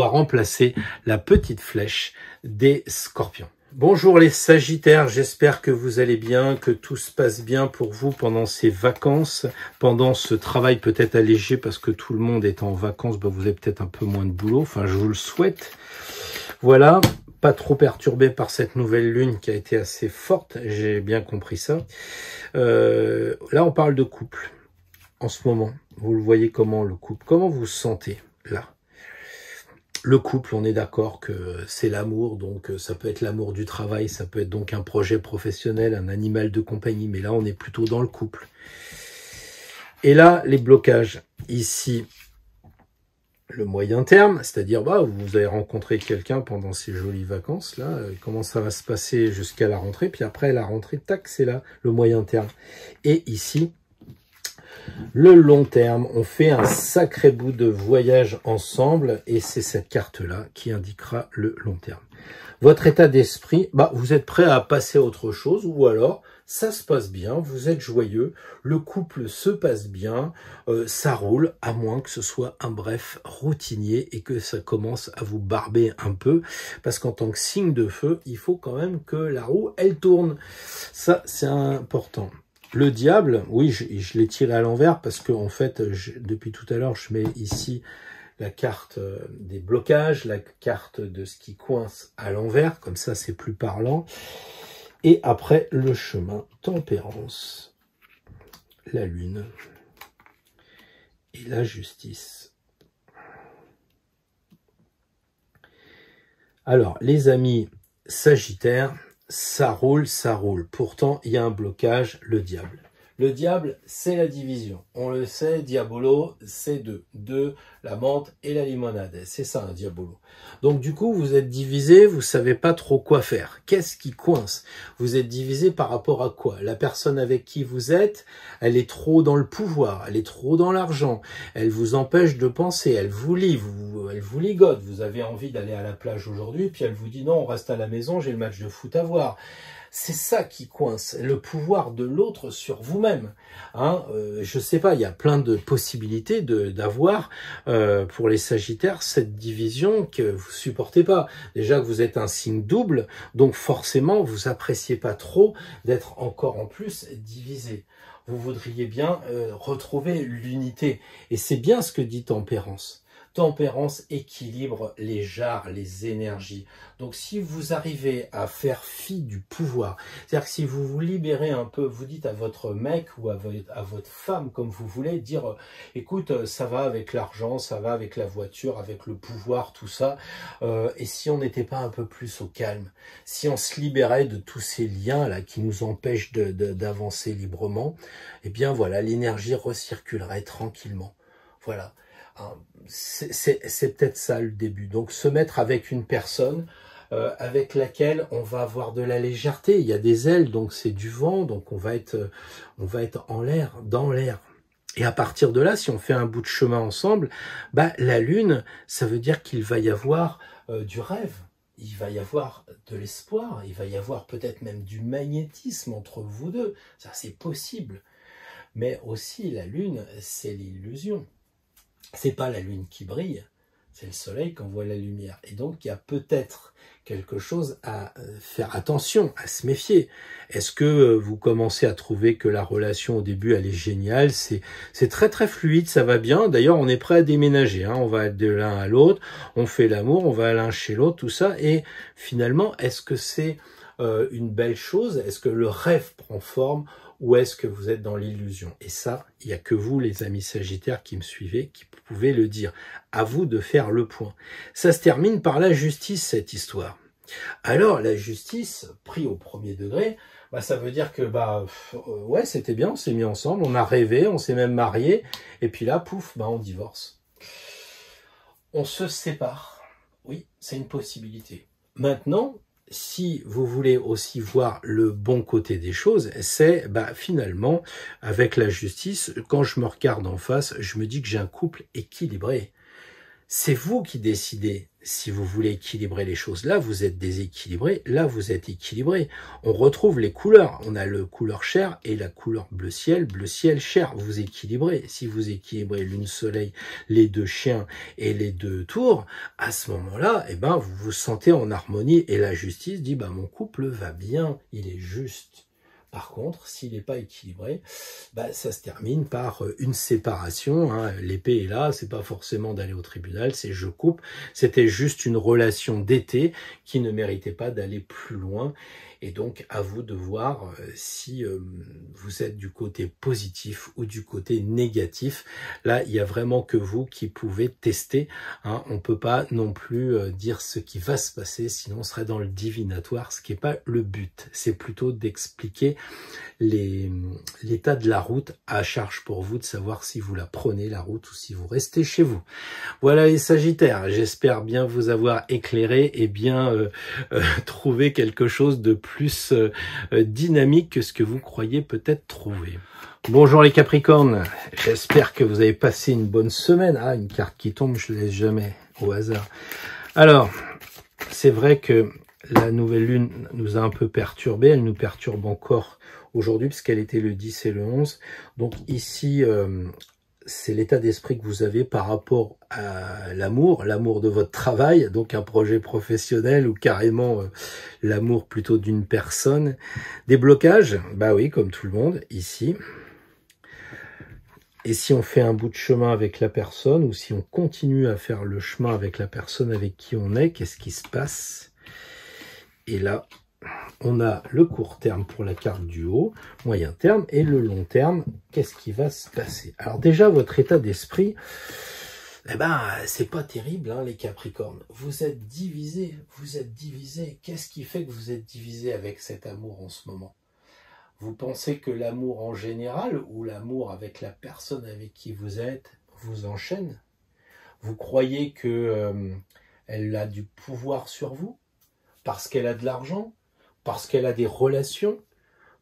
remplacer la petite flèche des scorpions. Bonjour les sagittaires, j'espère que vous allez bien, que tout se passe bien pour vous pendant ces vacances, pendant ce travail peut-être allégé parce que tout le monde est en vacances, vous avez peut-être un peu moins de boulot, enfin je vous le souhaite. Voilà, pas trop perturbé par cette nouvelle lune qui a été assez forte, j'ai bien compris ça. Là on parle de couple. En ce moment, vous le voyez comment le couple, comment vous vous sentez là? Le couple, on est d'accord que c'est l'amour, donc ça peut être l'amour du travail, ça peut être donc un projet professionnel, un animal de compagnie, mais là on est plutôt dans le couple. Et là, les blocages, ici, le moyen terme, c'est-à-dire vous avez rencontré quelqu'un pendant ces jolies vacances, là, comment ça va se passer jusqu'à la rentrée, puis après la rentrée, tac, c'est là, le moyen terme. Et ici, le long terme, on fait un sacré bout de voyage ensemble et c'est cette carte-là qui indiquera le long terme. Votre état d'esprit, vous êtes prêt à passer à autre chose ou alors ça se passe bien, vous êtes joyeux, le couple se passe bien, ça roule, à moins que ce soit un bref routinier et que ça commence à vous barber un peu parce qu'en tant que signe de feu, il faut quand même que la roue, elle tourne. Ça, c'est important. Le diable, oui, je l'ai tiré à l'envers parce que en fait, depuis tout à l'heure, je mets ici la carte des blocages, la carte de ce qui coince à l'envers, comme ça c'est plus parlant. Et après, le chemin, tempérance, la lune et la justice. Alors, les amis sagittaires, ça roule, ça roule. Pourtant, il y a un blocage, le diable. Le diable, c'est la division. On le sait, diabolo, c'est deux. Deux, la menthe et la limonade. C'est ça, un diabolo. Donc, du coup, vous êtes divisé, vous savez pas trop quoi faire. Qu'est-ce qui coince? Vous êtes divisé par rapport à quoi? La personne avec qui vous êtes, elle est trop dans le pouvoir, elle est trop dans l'argent, elle vous empêche de penser, elle vous lie, elle vous ligote. Vous avez envie d'aller à la plage aujourd'hui, puis elle vous dit non, on reste à la maison, j'ai le match de foot à voir. C'est ça qui coince, le pouvoir de l'autre sur vous-même. Je sais pas, il y a plein de possibilités d'avoir pour les Sagittaires cette division que vous supportez pas. Déjà que vous êtes un signe double, donc forcément vous appréciez pas trop d'être encore en plus divisé. Vous voudriez bien retrouver l'unité. Et c'est bien ce que dit Tempérance. Tempérance équilibre les jarres, les énergies. Donc si vous arrivez à faire fi du pouvoir, c'est-à-dire que si vous vous libérez un peu, vous dites à votre mec ou à votre femme, comme vous voulez, dire écoute, ça va avec l'argent, ça va avec la voiture, avec le pouvoir, tout ça, et si on n'était pas un peu plus au calme, si on se libérait de tous ces liens là qui nous empêchent d'avancer librement, eh bien voilà, l'énergie recirculerait tranquillement. Voilà. C'est peut-être ça le début. Donc se mettre avec une personne avec laquelle on va avoir de la légèreté. Il y a des ailes, donc c'est du vent, donc on va être en l'air, dans l'air. Et à partir de là, si on fait un bout de chemin ensemble, la lune, ça veut dire qu'il va y avoir du rêve. Il va y avoir de l'espoir. Il va y avoir peut-être même du magnétisme entre vous deux. Ça, c'est possible. Mais aussi, la lune, c'est l'illusion. C'est pas la lune qui brille, c'est le soleil qui envoie la lumière. Et donc, il y a peut-être quelque chose à faire attention, à se méfier. Est-ce que vous commencez à trouver que la relation au début, elle est géniale, c'est très très fluide, ça va bien. D'ailleurs, on est prêt à déménager, on va de l'un à l'autre, on fait l'amour, on va l'un chez l'autre, tout ça. Et finalement, est-ce que c'est une belle chose? Est-ce que le rêve prend forme? Ou est-ce que vous êtes dans l'illusion? Et ça, il n'y a que vous, les amis sagittaires qui me suivez, qui pouvez le dire. À vous de faire le point. Ça se termine par la justice, cette histoire. Alors, la justice, pris au premier degré, bah, ça veut dire que ouais, c'était bien, on s'est mis ensemble, on a rêvé, on s'est même marié, et puis là, pouf, bah, on divorce. On se sépare. Oui, c'est une possibilité. Maintenant, si vous voulez aussi voir le bon côté des choses, c'est finalement, avec la justice, quand je me regarde en face, je me dis que j'ai un couple équilibré. C'est vous qui décidez si vous voulez équilibrer les choses. Là, vous êtes déséquilibré. Là, vous êtes équilibré. On retrouve les couleurs. On a le couleur chair et la couleur bleu ciel chair. Vous équilibrez. Si vous équilibrez lune soleil, les deux chiens et les deux tours, à ce moment-là, vous vous sentez en harmonie et la justice dit, mon couple va bien, il est juste. Par contre, s'il n'est pas équilibré, ça se termine par une séparation. Hein. L'épée est là, c'est pas forcément d'aller au tribunal, c'est je coupe. C'était juste une relation d'été qui ne méritait pas d'aller plus loin. Et donc, à vous de voir si vous êtes du côté positif ou du côté négatif. Là, il n'y a vraiment que vous qui pouvez tester. Hein. On ne peut pas non plus dire ce qui va se passer, sinon on serait dans le divinatoire, ce qui n'est pas le but. C'est plutôt d'expliquer l'état de la route, à charge pour vous de savoir si vous la prenez la route ou si vous restez chez vous. Voilà les Sagittaires, j'espère bien vous avoir éclairé et bien trouvé quelque chose de plus dynamique que ce que vous croyez peut-être trouver. Bonjour les Capricornes, j'espère que vous avez passé une bonne semaine. Ah, une carte qui tombe, je ne laisse jamais au hasard. Alors, c'est vrai que la nouvelle lune nous a un peu perturbé, elle nous perturbe encore aujourd'hui puisqu'elle était le 10 et le 11. Donc ici, c'est l'état d'esprit que vous avez par rapport à l'amour de votre travail, donc un projet professionnel ou carrément l'amour plutôt d'une personne. Des blocages, bah oui, comme tout le monde, ici. Et si on fait un bout de chemin avec la personne ou si on continue à faire le chemin avec la personne avec qui on est, qu'est-ce qui se passe? Et là, on a le court terme pour la carte du haut, moyen terme, et le long terme, qu'est-ce qui va se passer? Alors déjà, votre état d'esprit, c'est pas terrible, hein, les Capricornes. Vous êtes divisés, Qu'est-ce qui fait que vous êtes divisés avec cet amour en ce moment? Vous pensez que l'amour en général, ou l'amour avec la personne avec qui vous êtes, vous enchaîne? Vous croyez que elle a du pouvoir sur vous? Parce qu'elle a de l'argent? Parce qu'elle a des relations,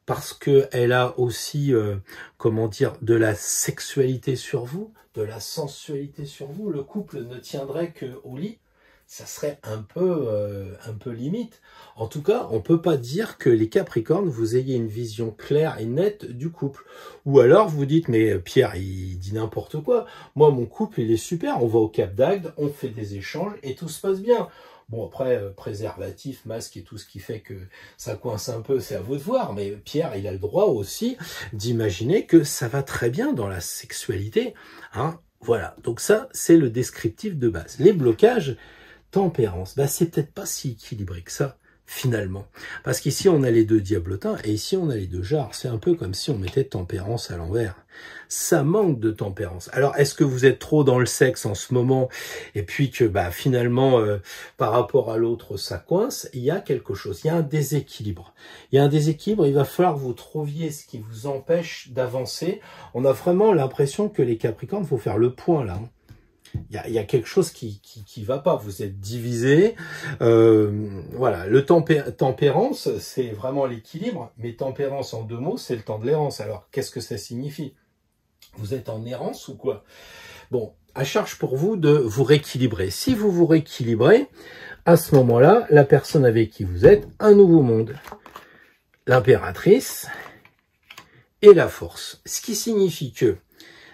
parce qu'elle a aussi, de la sexualité sur vous, de la sensualité sur vous. Le couple ne tiendrait qu'au lit, ça serait un peu limite. En tout cas, on ne peut pas dire que les Capricornes, vous ayez une vision claire et nette du couple. Ou alors vous dites, mais Pierre, il dit n'importe quoi. Moi, mon couple, il est super, on va au Cap d'Agde, on fait des échanges et tout se passe bien. Bon, après, préservatif, masque et tout ce qui fait que ça coince un peu, c'est à vous de voir. Mais Pierre, il a le droit aussi d'imaginer que ça va très bien dans la sexualité. Hein, voilà, donc ça, c'est le descriptif de base. Les blocages, tempérance, c'est peut-être pas si équilibré que ça, finalement. Parce qu'ici, on a les deux diablotins et ici, on a les deux jarres. C'est un peu comme si on mettait tempérance à l'envers. Ça manque de tempérance. Alors, est-ce que vous êtes trop dans le sexe en ce moment et puis que finalement, par rapport à l'autre, ça coince? Il y a quelque chose, il y a un déséquilibre. Il y a un déséquilibre, il va falloir que vous trouviez ce qui vous empêche d'avancer. On a vraiment l'impression que les Capricornes, il faut faire le point là. Il y a quelque chose qui va pas, vous êtes divisés. Voilà, le tempérance, c'est vraiment l'équilibre, mais tempérance en deux mots, c'est le temps de l'errance. Alors, qu'est-ce que ça signifie? Vous êtes en errance ou quoi? Bon, à charge pour vous de vous rééquilibrer. Si vous vous rééquilibrez, à ce moment-là, la personne avec qui vous êtes, un nouveau monde. L'impératrice et la force. Ce qui signifie que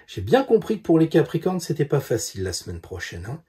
j'ai bien compris que pour les Capricornes, c'était pas facile la semaine prochaine. Hein.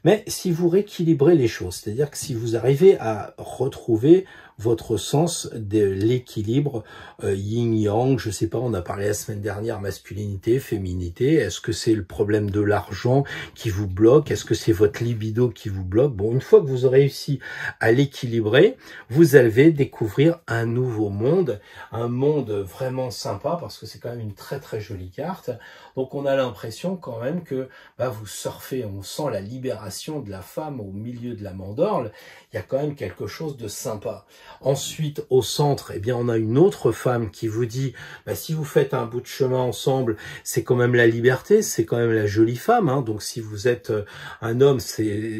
Mais si vous rééquilibrez les choses, c'est-à-dire que si vous arrivez à retrouver votre sens de l'équilibre yin-yang, je sais pas, on a parlé la semaine dernière, masculinité, féminité, est-ce que c'est le problème de l'argent qui vous bloque, est-ce que c'est votre libido qui vous bloque? Bon, une fois que vous aurez réussi à l'équilibrer, vous allez découvrir un nouveau monde, un monde vraiment sympa, parce que c'est quand même une très très jolie carte. Donc on a l'impression quand même que vous surfez, on sent la libération de la femme au milieu de la mandorle, il y a quand même quelque chose de sympa. Ensuite, au centre, eh bien, on a une autre femme qui vous dit, bah, si vous faites un bout de chemin ensemble, c'est quand même la liberté, c'est quand même la jolie femme. Hein. Donc, si vous êtes un homme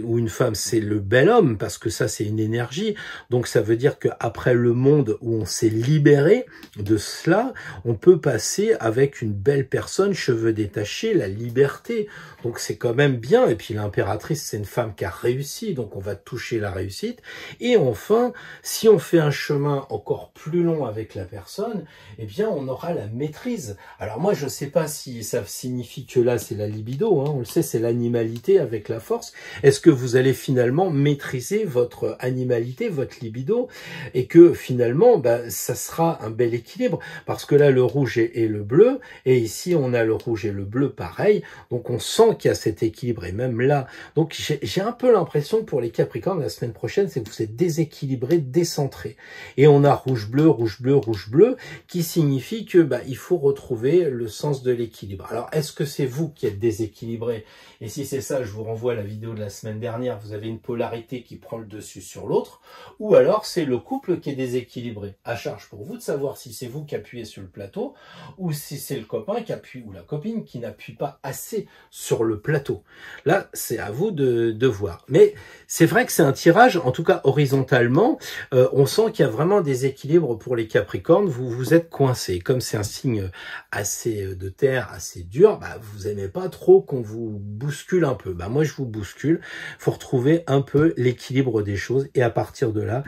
ou une femme, c'est le bel homme, parce que ça, c'est une énergie. Donc, ça veut dire qu'après le monde où on s'est libéré de cela, on peut passer avec une belle personne, cheveux détachés, la liberté. Donc, c'est quand même bien. Et puis, l'impératrice, c'est une femme qui a réussi, donc on va toucher la réussite. Et enfin, si on fait un chemin encore plus long avec la personne, eh bien, on aura la maîtrise. Alors moi, je ne sais pas si ça signifie que là, c'est la libido, hein, on le sait, c'est l'animalité avec la force. Est-ce que vous allez finalement maîtriser votre animalité, votre libido, et que finalement, bah, ça sera un bel équilibre, parce que là, le rouge et le bleu, et ici, on a le rouge et le bleu pareil, donc on sent qu'il y a cet équilibre, et même là, donc j'ai un peu l'impression pour les Capricornes, la semaine prochaine, c'est que vous êtes déséquilibré, décentré. Et on a rouge-bleu, rouge-bleu, rouge-bleu, qui signifie que bah, il faut retrouver le sens de l'équilibre. Alors, est-ce que c'est vous qui êtes déséquilibré? Et si c'est ça, je vous renvoie à la vidéo de la semaine dernière, vous avez une polarité qui prend le dessus sur l'autre, ou alors c'est le couple qui est déséquilibré. À charge pour vous de savoir si c'est vous qui appuyez sur le plateau, ou si c'est le copain qui appuie, ou la copine qui n'appuie pas assez sur le plateau. Là, c'est à vous de voir. Mais c'est vrai que c'est un tirage, en tout cas horizontalement, on sent qu'il y a vraiment des équilibres pour les Capricornes, vous êtes coincés. Comme c'est un signe assez de terre, assez dur, bah, vous aimez pas trop qu'on vous bouscule un peu. Bah, moi, je vous bouscule. Faut retrouver un peu l'équilibre des choses et à partir de là,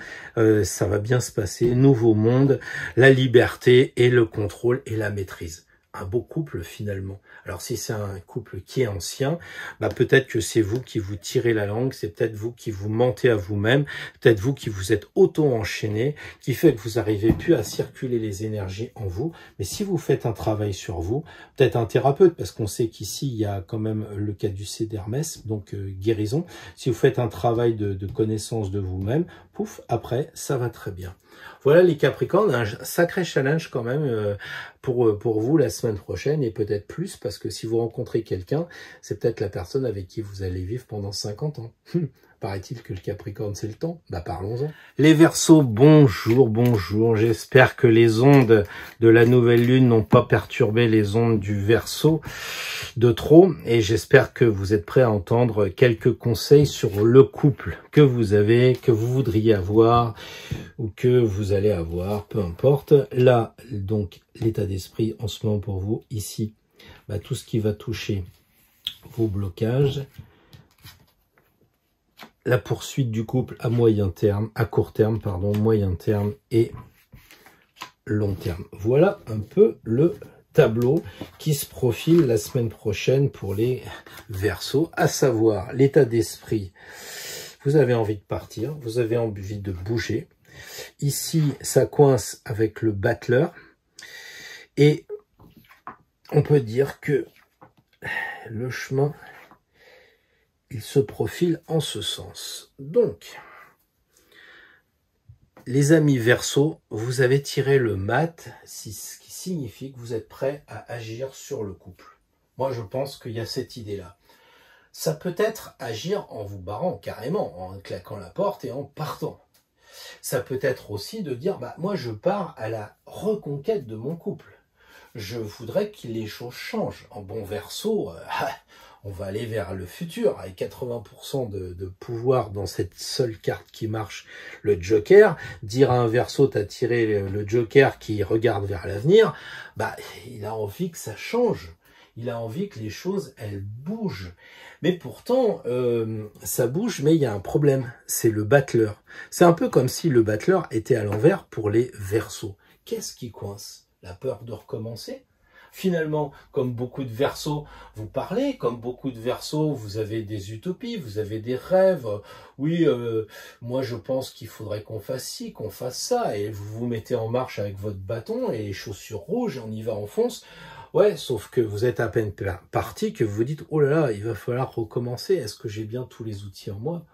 ça va bien se passer. Nouveau monde, la liberté et le contrôle et la maîtrise. Un beau couple finalement. Alors si c'est un couple qui est ancien, bah peut-être que c'est vous qui vous tirez la langue, c'est peut-être vous qui vous mentez à vous-même, peut-être vous qui vous êtes auto-enchaîné, qui fait que vous n'arrivez plus à circuler les énergies en vous. Mais si vous faites un travail sur vous, peut-être un thérapeute, parce qu'on sait qu'ici il y a quand même le caducée d'Hermès, donc guérison. Si vous faites un travail de connaissance de vous-même, pouf, après ça va très bien. Voilà les Capricornes, un sacré challenge quand même pour vous la semaine prochaine et peut-être plus parce que si vous rencontrez quelqu'un, c'est peut-être la personne avec qui vous allez vivre pendant 50 ans. Paraît-il que le Capricorne, c'est le temps. Bah parlons-en. Les Verseaux, bonjour, bonjour. J'espère que les ondes de la nouvelle lune n'ont pas perturbé les ondes du Verseau de trop. Et j'espère que vous êtes prêts à entendre quelques conseils sur le couple que vous avez, que vous voudriez avoir ou que vous allez avoir, peu importe. Là, donc, l'état d'esprit en ce moment pour vous, ici, bah, tout ce qui va toucher vos blocages, la poursuite du couple à moyen terme, à court terme, pardon, moyen terme et long terme. Voilà un peu le tableau qui se profile la semaine prochaine pour les Verseaux, à savoir l'état d'esprit. Vous avez envie de partir, vous avez envie de bouger. Ici, ça coince avec le battleur et on peut dire que le chemin, il se profile en ce sens. Donc, les amis Verseaux, vous avez tiré le mat, ce qui signifie que vous êtes prêts à agir sur le couple. Moi, je pense qu'il y a cette idée-là. Ça peut être agir en vous barrant carrément, en claquant la porte et en partant. Ça peut être aussi de dire, bah, moi, je pars à la reconquête de mon couple. Je voudrais que les choses changent. En bon Verseau, on va aller vers le futur, avec 80% de pouvoir dans cette seule carte qui marche, le Joker. Dire à un Verseau, t'as tiré le Joker qui regarde vers l'avenir, bah, il a envie que ça change. Il a envie que les choses, elles bougent. Mais pourtant, ça bouge, mais il y a un problème, c'est le battleur. C'est un peu comme si le battleur était à l'envers pour les Verseaux. Qu'est-ce qui coince? La peur de recommencer? Finalement, comme beaucoup de Verseaux, vous parlez, comme beaucoup de Verseaux, vous avez des utopies, vous avez des rêves. Oui, moi je pense qu'il faudrait qu'on fasse ci, qu'on fasse ça, et vous vous mettez en marche avec votre bâton et les chaussures rouges, on y va, on fonce. Ouais, sauf que vous êtes à peine parti, que vous vous dites, oh là là, il va falloir recommencer, est-ce que j'ai bien tous les outils en moi?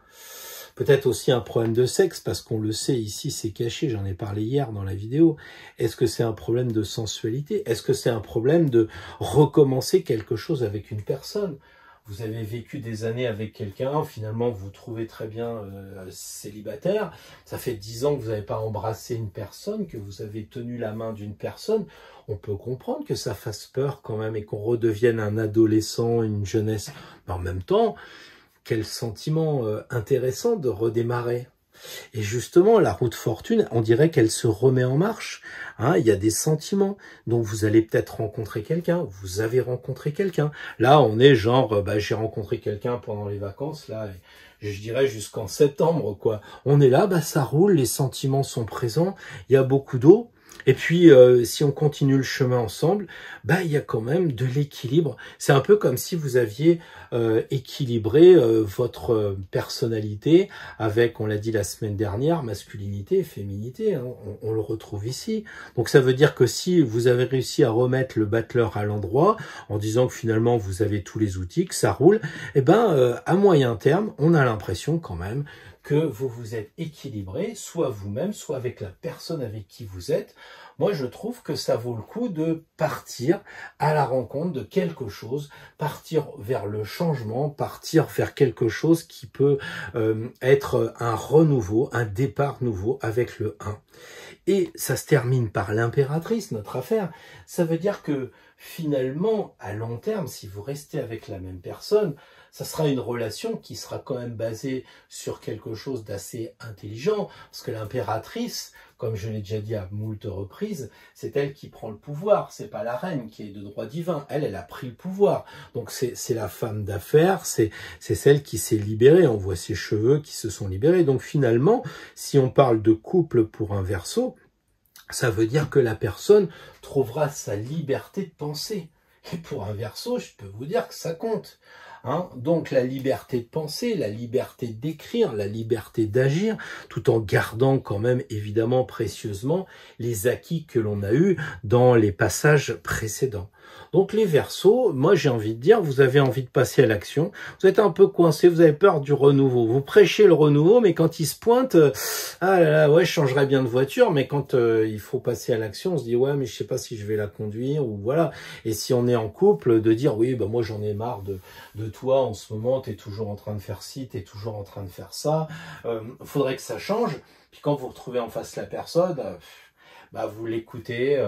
Peut-être aussi un problème de sexe, parce qu'on le sait, ici c'est caché, j'en ai parlé hier dans la vidéo. Est-ce que c'est un problème de sensualité? Est-ce que c'est un problème de recommencer quelque chose avec une personne? vous avez vécu des années avec quelqu'un, finalement vous vous trouvez très bien célibataire, ça fait 10 ans que vous n'avez pas embrassé une personne, que vous avez tenu la main d'une personne, on peut comprendre que ça fasse peur quand même et qu'on redevienne un adolescent, une jeunesse. Mais en même temps, quel sentiment intéressant de redémarrer. Et justement, la roue de fortune, on dirait qu'elle se remet en marche. Hein, il y a des sentiments. Donc, vous allez peut-être rencontrer quelqu'un. Vous avez rencontré quelqu'un. Là, on est genre, j'ai rencontré quelqu'un pendant les vacances, là, et je dirais jusqu'en septembre, quoi. On est là, ça roule, les sentiments sont présents, il y a beaucoup d'eau. Et puis, si on continue le chemin ensemble, il y a quand même de l'équilibre. C'est un peu comme si vous aviez équilibré votre personnalité avec, on l'a dit la semaine dernière, masculinité et féminité. Hein, on le retrouve ici. Donc, ça veut dire que si vous avez réussi à remettre le battleur à l'endroit, en disant que finalement, vous avez tous les outils, que ça roule, à moyen terme, on a l'impression quand même que vous vous êtes équilibré, soit vous-même, soit avec la personne avec qui vous êtes. Moi, je trouve que ça vaut le coup de partir à la rencontre de quelque chose, partir vers le changement, partir vers quelque chose qui peut être un renouveau, un départ nouveau avec le 1. Et ça se termine par l'impératrice, notre affaire. Ça veut dire que finalement, à long terme, si vous restez avec la même personne, ça sera une relation qui sera quand même basée sur quelque chose d'assez intelligent, parce que l'impératrice, comme je l'ai déjà dit à moult reprises, c'est elle qui prend le pouvoir, c'est pas la reine qui est de droit divin, elle a pris le pouvoir. Donc c'est la femme d'affaires, c'est celle qui s'est libérée, on voit ses cheveux qui se sont libérés. Donc finalement, si on parle de couple pour un Verseau, ça veut dire que la personne trouvera sa liberté de penser. Et pour un Verseau, je peux vous dire que ça compte. Hein, donc la liberté de penser, la liberté d'écrire, la liberté d'agir, tout en gardant quand même évidemment précieusement les acquis que l'on a eus dans les passages précédents. Donc les Verseaux, moi j'ai envie de dire, vous avez envie de passer à l'action, vous êtes un peu coincé, vous avez peur du renouveau, vous prêchez le renouveau, mais quand il se pointe, ah là là, ouais, je changerais bien de voiture, mais quand il faut passer à l'action, on se dit ouais, mais je sais pas si je vais la conduire, ou voilà. Et si on est en couple, de dire oui, moi j'en ai marre de toi en ce moment, t'es toujours en train de faire ci, t'es toujours en train de faire ça, faudrait que ça change. Puis quand vous retrouvez en face la personne, vous l'écoutez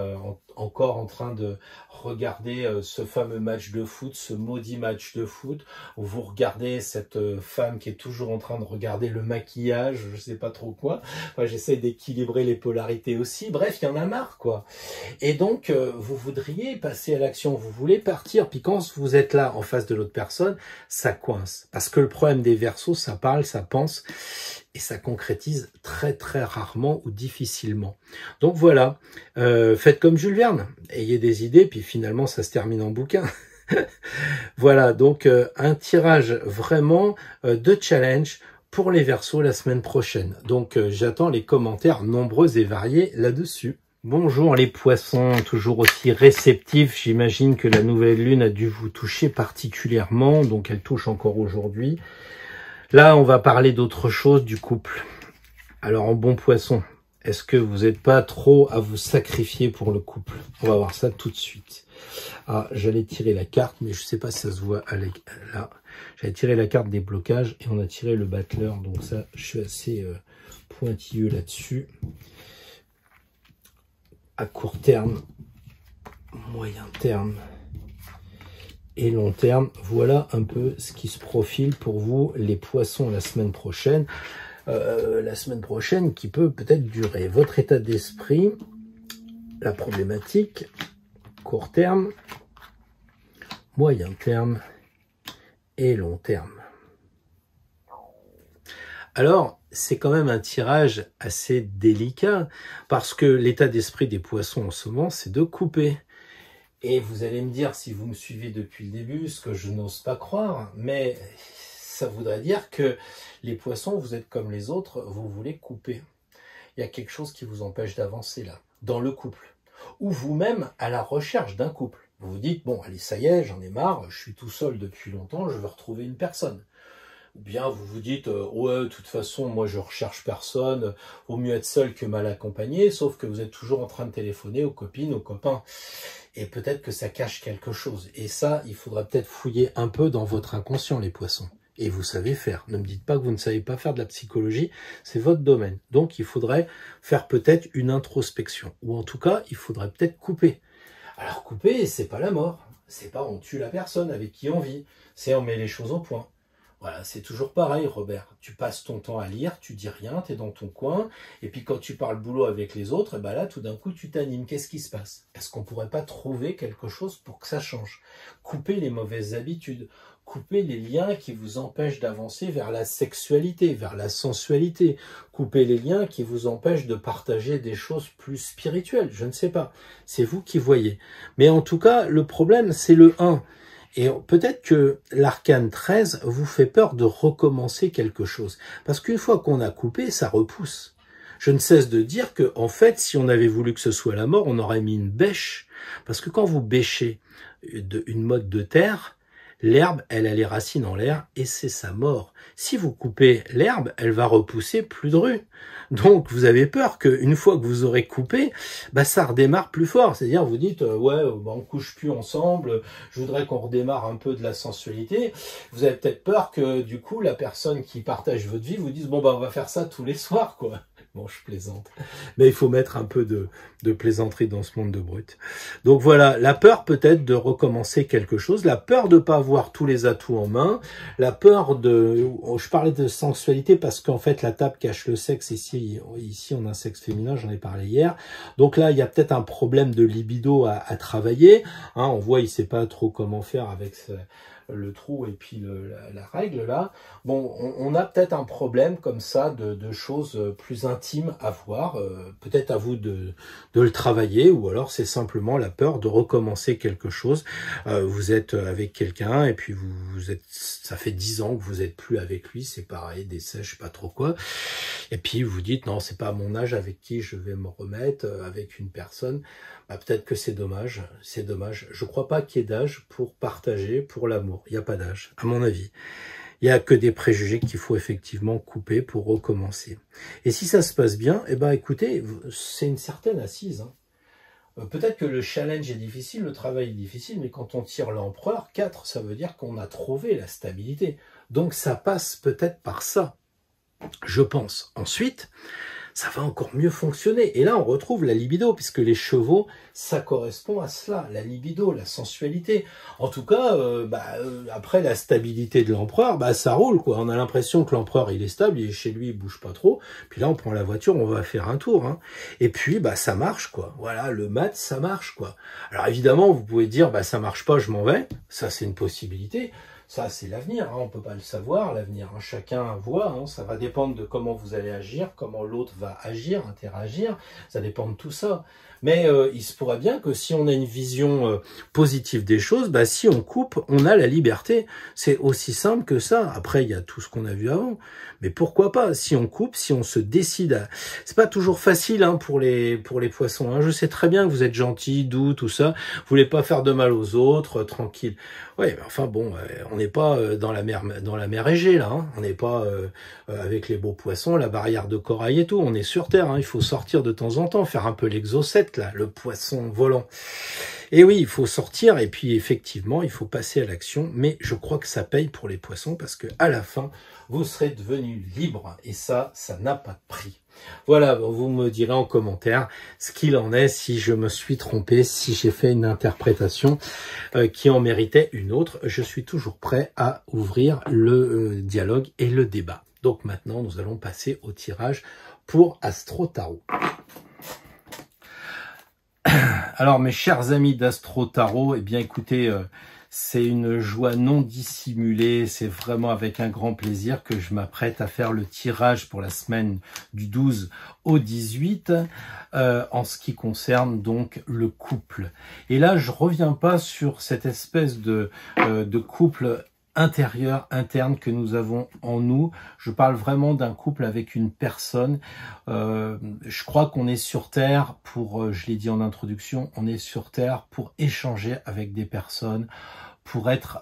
encore en train de regarder ce fameux match de foot, ce maudit match de foot, où vous regardez cette femme qui est toujours en train de regarder le maquillage, je sais pas trop quoi. Enfin, j'essaie d'équilibrer les polarités aussi. Bref, il y en a marre, quoi. Et donc, vous voudriez passer à l'action, vous voulez partir, puis quand vous êtes là en face de l'autre personne, ça coince. Parce que le problème des Verseaux, ça parle, ça pense, et ça concrétise très très rarement ou difficilement. Donc voilà, faites comme Jules Verne, ayez des idées, puis finalement ça se termine en bouquin. Voilà, donc un tirage vraiment de challenge pour les Verseaux la semaine prochaine. Donc j'attends les commentaires nombreux et variés là-dessus. Bonjour les poissons, toujours aussi réceptifs. J'imagine que la nouvelle lune a dû vous toucher particulièrement, donc elle touche encore aujourd'hui. Là, on va parler d'autre chose, du couple. Alors, en bon poisson, est-ce que vous n'êtes pas trop à vous sacrifier pour le couple? On va voir ça tout de suite. Ah, j'allais tirer la carte, mais je ne sais pas si ça se voit là. J'allais tirer la carte des blocages et on a tiré le battleur. Donc ça, je suis assez pointilleux là-dessus. À court terme, moyen terme et long terme, voilà un peu ce qui se profile pour vous les poissons la semaine prochaine. La semaine prochaine qui peut peut-être durer. Votre état d'esprit, la problématique, court terme, moyen terme et long terme. Alors, c'est quand même un tirage assez délicat parce que l'état d'esprit des poissons en ce moment, c'est de couper. Et vous allez me dire, si vous me suivez depuis le début, ce que je n'ose pas croire, mais ça voudrait dire que les poissons, vous êtes comme les autres, vous voulez couper. Il y a quelque chose qui vous empêche d'avancer là, dans le couple. Ou vous-même à la recherche d'un couple. Vous vous dites, bon, allez, ça y est, j'en ai marre, je suis tout seul depuis longtemps, je veux retrouver une personne. Ou bien vous vous dites, ouais, de toute façon, moi je recherche personne, vaut mieux être seul que mal accompagné, sauf que vous êtes toujours en train de téléphoner aux copines, aux copains. Et peut-être que ça cache quelque chose. Et ça, il faudra peut-être fouiller un peu dans votre inconscient, les poissons. Et vous savez faire. Ne me dites pas que vous ne savez pas faire de la psychologie, c'est votre domaine. Donc il faudrait faire peut-être une introspection. Ou en tout cas, il faudrait peut-être couper. Alors couper, c'est pas la mort. C'est pas on tue la personne avec qui on vit. C'est on met les choses au point. Voilà, c'est toujours pareil, Robert. Tu passes ton temps à lire, tu dis rien, tu es dans ton coin, et puis quand tu parles boulot avec les autres, et ben là, tout d'un coup, tu t'animes. Qu'est-ce qui se passe? Est-ce qu'on pourrait pas trouver quelque chose pour que ça change? Couper les mauvaises habitudes, couper les liens qui vous empêchent d'avancer vers la sexualité, vers la sensualité, couper les liens qui vous empêchent de partager des choses plus spirituelles, je ne sais pas. C'est vous qui voyez. Mais en tout cas, le problème, c'est le 1. Et peut-être que l'arcane 13 vous fait peur de recommencer quelque chose. Parce qu'une fois qu'on a coupé, ça repousse. Je ne cesse de dire que, en fait, si on avait voulu que ce soit la mort, on aurait mis une bêche. Parce que quand vous bêchez une motte de terre, l'herbe, elle a les racines en l'air et c'est sa mort. Si vous coupez l'herbe, elle va repousser plus dru. Donc vous avez peur qu'une fois que vous aurez coupé, bah ça redémarre plus fort. C'est-à-dire vous dites ouais, bah, on couche plus ensemble, je voudrais qu'on redémarre un peu de la sensualité. Vous avez peut-être peur que du coup la personne qui partage votre vie vous dise bon bah on va faire ça tous les soirs quoi. Bon, je plaisante. Mais il faut mettre un peu de plaisanterie dans ce monde de brut. Donc voilà, la peur peut-être de recommencer quelque chose, la peur de ne pas avoir tous les atouts en main, la peur de... Je parlais de sensualité parce qu'en fait, la table cache le sexe. Ici on a un sexe féminin, j'en ai parlé hier. Donc là, il y a peut-être un problème de libido à travailler. Hein, on voit, il ne sait pas trop comment faire avec le trou et puis la règle là. Bon, on a peut-être un problème comme ça de choses plus intimes à voir. Peut-être à vous de le travailler ou alors c'est simplement la peur de recommencer quelque chose. Vous êtes avec quelqu'un et puis vous êtes, ça fait 10 ans que vous êtes plus avec lui, c'est pareil, décès, je sais pas trop quoi. Et puis vous dites non, c'est pas à mon âge avec qui je vais me remettre avec une personne. Bah, peut-être que c'est dommage, c'est dommage. Je crois pas qu'il y ait d'âge pour partager, pour l'amour. Il n'y a pas d'âge, à mon avis. Il n'y a que des préjugés qu'il faut effectivement couper pour recommencer. Et si ça se passe bien, eh ben écoutez, c'est une certaine assise. Hein. Peut-être que le challenge est difficile, le travail est difficile, mais quand on tire l'empereur, 4, ça veut dire qu'on a trouvé la stabilité. Donc ça passe peut-être par ça, je pense. Ensuite, ça va encore mieux fonctionner. Et là, on retrouve la libido, puisque les chevaux, ça correspond à cela, la libido, la sensualité. En tout cas, après la stabilité de l'empereur, ça roule, quoi. On a l'impression que l'empereur, il est stable, il est chez lui, il bouge pas trop. Puis là, on prend la voiture, on va faire un tour. Hein. Et puis, ça marche, quoi. Voilà, le mat, ça marche, quoi. Alors évidemment, vous pouvez dire, ça marche pas, je m'en vais. Ça, c'est une possibilité. Ça, c'est l'avenir, hein, on ne peut pas le savoir, l'avenir, hein, chacun voit, hein, ça va dépendre de comment vous allez agir, comment l'autre va agir, interagir, ça dépend de tout ça. Mais il se pourrait bien que si on a une vision positive des choses, si on coupe, on a la liberté. C'est aussi simple que ça. Après, il y a tout ce qu'on a vu avant. Mais pourquoi pas? Si on coupe, si on se décide à... C'est pas toujours facile hein, pour les poissons. Hein. Je sais très bien que vous êtes gentils, doux, tout ça. Vous voulez pas faire de mal aux autres, tranquille. Oui, mais enfin bon, on n'est pas dans la mer Égée, là. Hein. On n'est pas avec les beaux poissons, la barrière de corail et tout. On est sur Terre. Hein. Il faut sortir de temps en temps, faire un peu l'exocète, là, le poisson volant. Et oui, il faut sortir et puis effectivement, il faut passer à l'action. Mais je crois que ça paye pour les poissons parce que à la fin, vous serez devenus libres. Et ça n'a pas de prix. Voilà, vous me direz en commentaire ce qu'il en est, si je me suis trompé, si j'ai fait une interprétation qui en méritait une autre. Je suis toujours prêt à ouvrir le dialogue et le débat. Donc maintenant, nous allons passer au tirage pour Astro Tarot. Alors mes chers amis d'Astro Tarot, eh bien écoutez, c'est une joie non dissimulée, c'est vraiment avec un grand plaisir que je m'apprête à faire le tirage pour la semaine du 12 au 18 en ce qui concerne donc le couple. Et là, je reviens pas sur cette espèce de couple intérieur, interne que nous avons en nous. Je parle vraiment d'un couple avec une personne. Je crois qu'on est sur Terre pour, je l'ai dit en introduction, on est sur Terre pour échanger avec des personnes, pour être,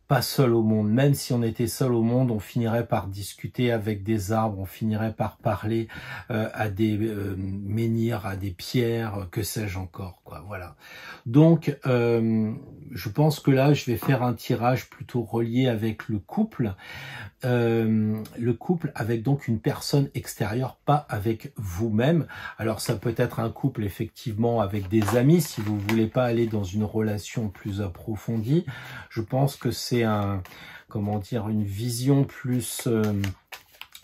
pas seul au monde. Même si on était seul au monde, on finirait par discuter avec des arbres, on finirait par parler à des menhirs, à des pierres, que sais-je encore, quoi. Voilà. Donc, je pense que là, je vais faire un tirage plutôt relié avec le couple avec donc une personne extérieure, pas avec vous-même. Alors, ça peut être un couple effectivement avec des amis, si vous voulez pas aller dans une relation plus approfondie. Je pense que c'est une vision plus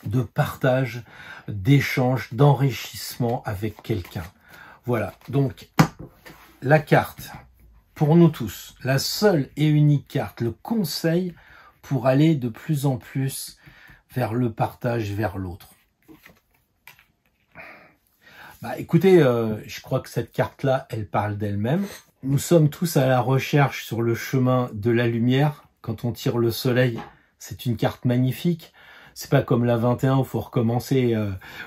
de partage, d'échange, d'enrichissement avec quelqu'un. Voilà, donc la carte, pour nous tous, la seule et unique carte, le conseil pour aller de plus en plus vers le partage, vers l'autre. Bah, écoutez, je crois que cette carte-là, elle parle d'elle-même. Nous sommes tous à la recherche sur le chemin de la lumière. Quand on tire le soleil, c'est une carte magnifique. C'est pas comme la 21 où il faut recommencer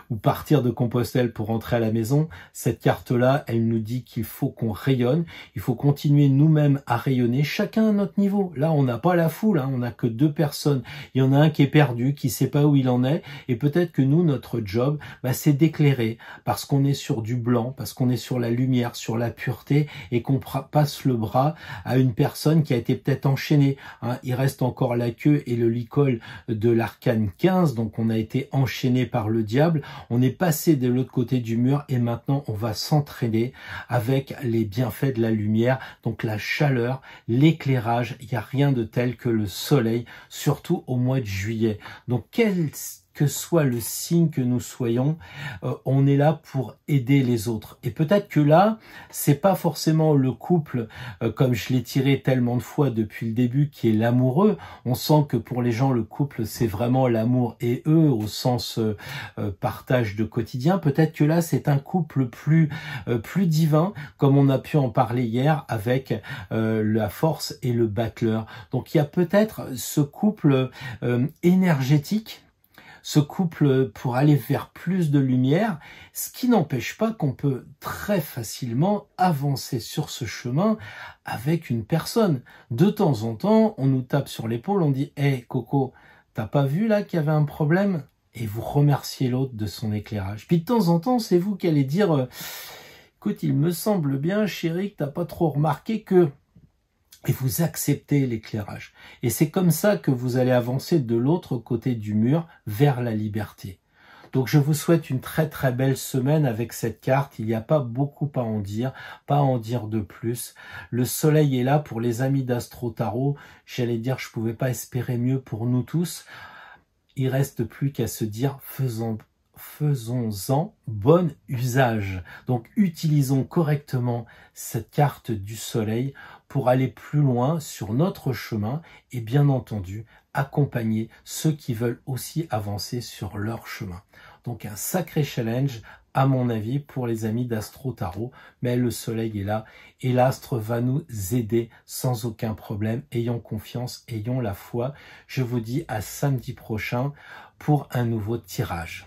ou partir de Compostelle pour rentrer à la maison. Cette carte-là, elle nous dit qu'il faut qu'on rayonne. Il faut continuer nous-mêmes à rayonner, chacun à notre niveau. Là, on n'a pas la foule, hein, on n'a que 2 personnes. Il y en a un qui est perdu, qui sait pas où il en est. Et peut-être que nous, notre job, c'est d'éclairer parce qu'on est sur du blanc, parce qu'on est sur la lumière, sur la pureté et qu'on passe le bras à une personne qui a été peut-être enchaînée. Hein. Il reste encore la queue et le licol de l'arcane 15, donc on a été enchaîné par le diable, on est passé de l'autre côté du mur et maintenant on va s'entraîner avec les bienfaits de la lumière, donc la chaleur, l'éclairage. Il n'y a rien de tel que le soleil, surtout au mois de juillet. Donc quel que soit le signe que nous soyons, on est là pour aider les autres. Et peut-être que là, c'est pas forcément le couple, comme je l'ai tiré tellement de fois depuis le début, qui est l'amoureux. On sent que pour les gens, le couple, c'est vraiment l'amour et eux, au sens partage de quotidien. Peut-être que là, c'est un couple plus divin, comme on a pu en parler hier avec la force et le battleur. Donc il y a peut-être ce couple énergétique, ce couple pour aller vers plus de lumière, ce qui n'empêche pas qu'on peut très facilement avancer sur ce chemin avec une personne. De temps en temps, on nous tape sur l'épaule, on dit « Hey Coco, t'as pas vu là qu'il y avait un problème ?» Et vous remerciez l'autre de son éclairage. Puis de temps en temps, c'est vous qui allez dire « Écoute, il me semble bien, chérie, que t'as pas trop remarqué que... » Et vous acceptez l'éclairage. Et c'est comme ça que vous allez avancer de l'autre côté du mur vers la liberté. Donc je vous souhaite une très très belle semaine avec cette carte. Il n'y a pas beaucoup à en dire, pas à en dire de plus. Le soleil est là pour les amis d'Astro Tarot. J'allais dire, je ne pouvais pas espérer mieux pour nous tous. Il reste plus qu'à se dire, faisons-en bon usage. Donc utilisons correctement cette carte du soleil pour aller plus loin sur notre chemin et bien entendu accompagner ceux qui veulent aussi avancer sur leur chemin. Donc un sacré challenge à mon avis pour les amis d'Astro Tarot, mais le soleil est là et l'astre va nous aider sans aucun problème. Ayons confiance, ayons la foi. Je vous dis à samedi prochain pour un nouveau tirage.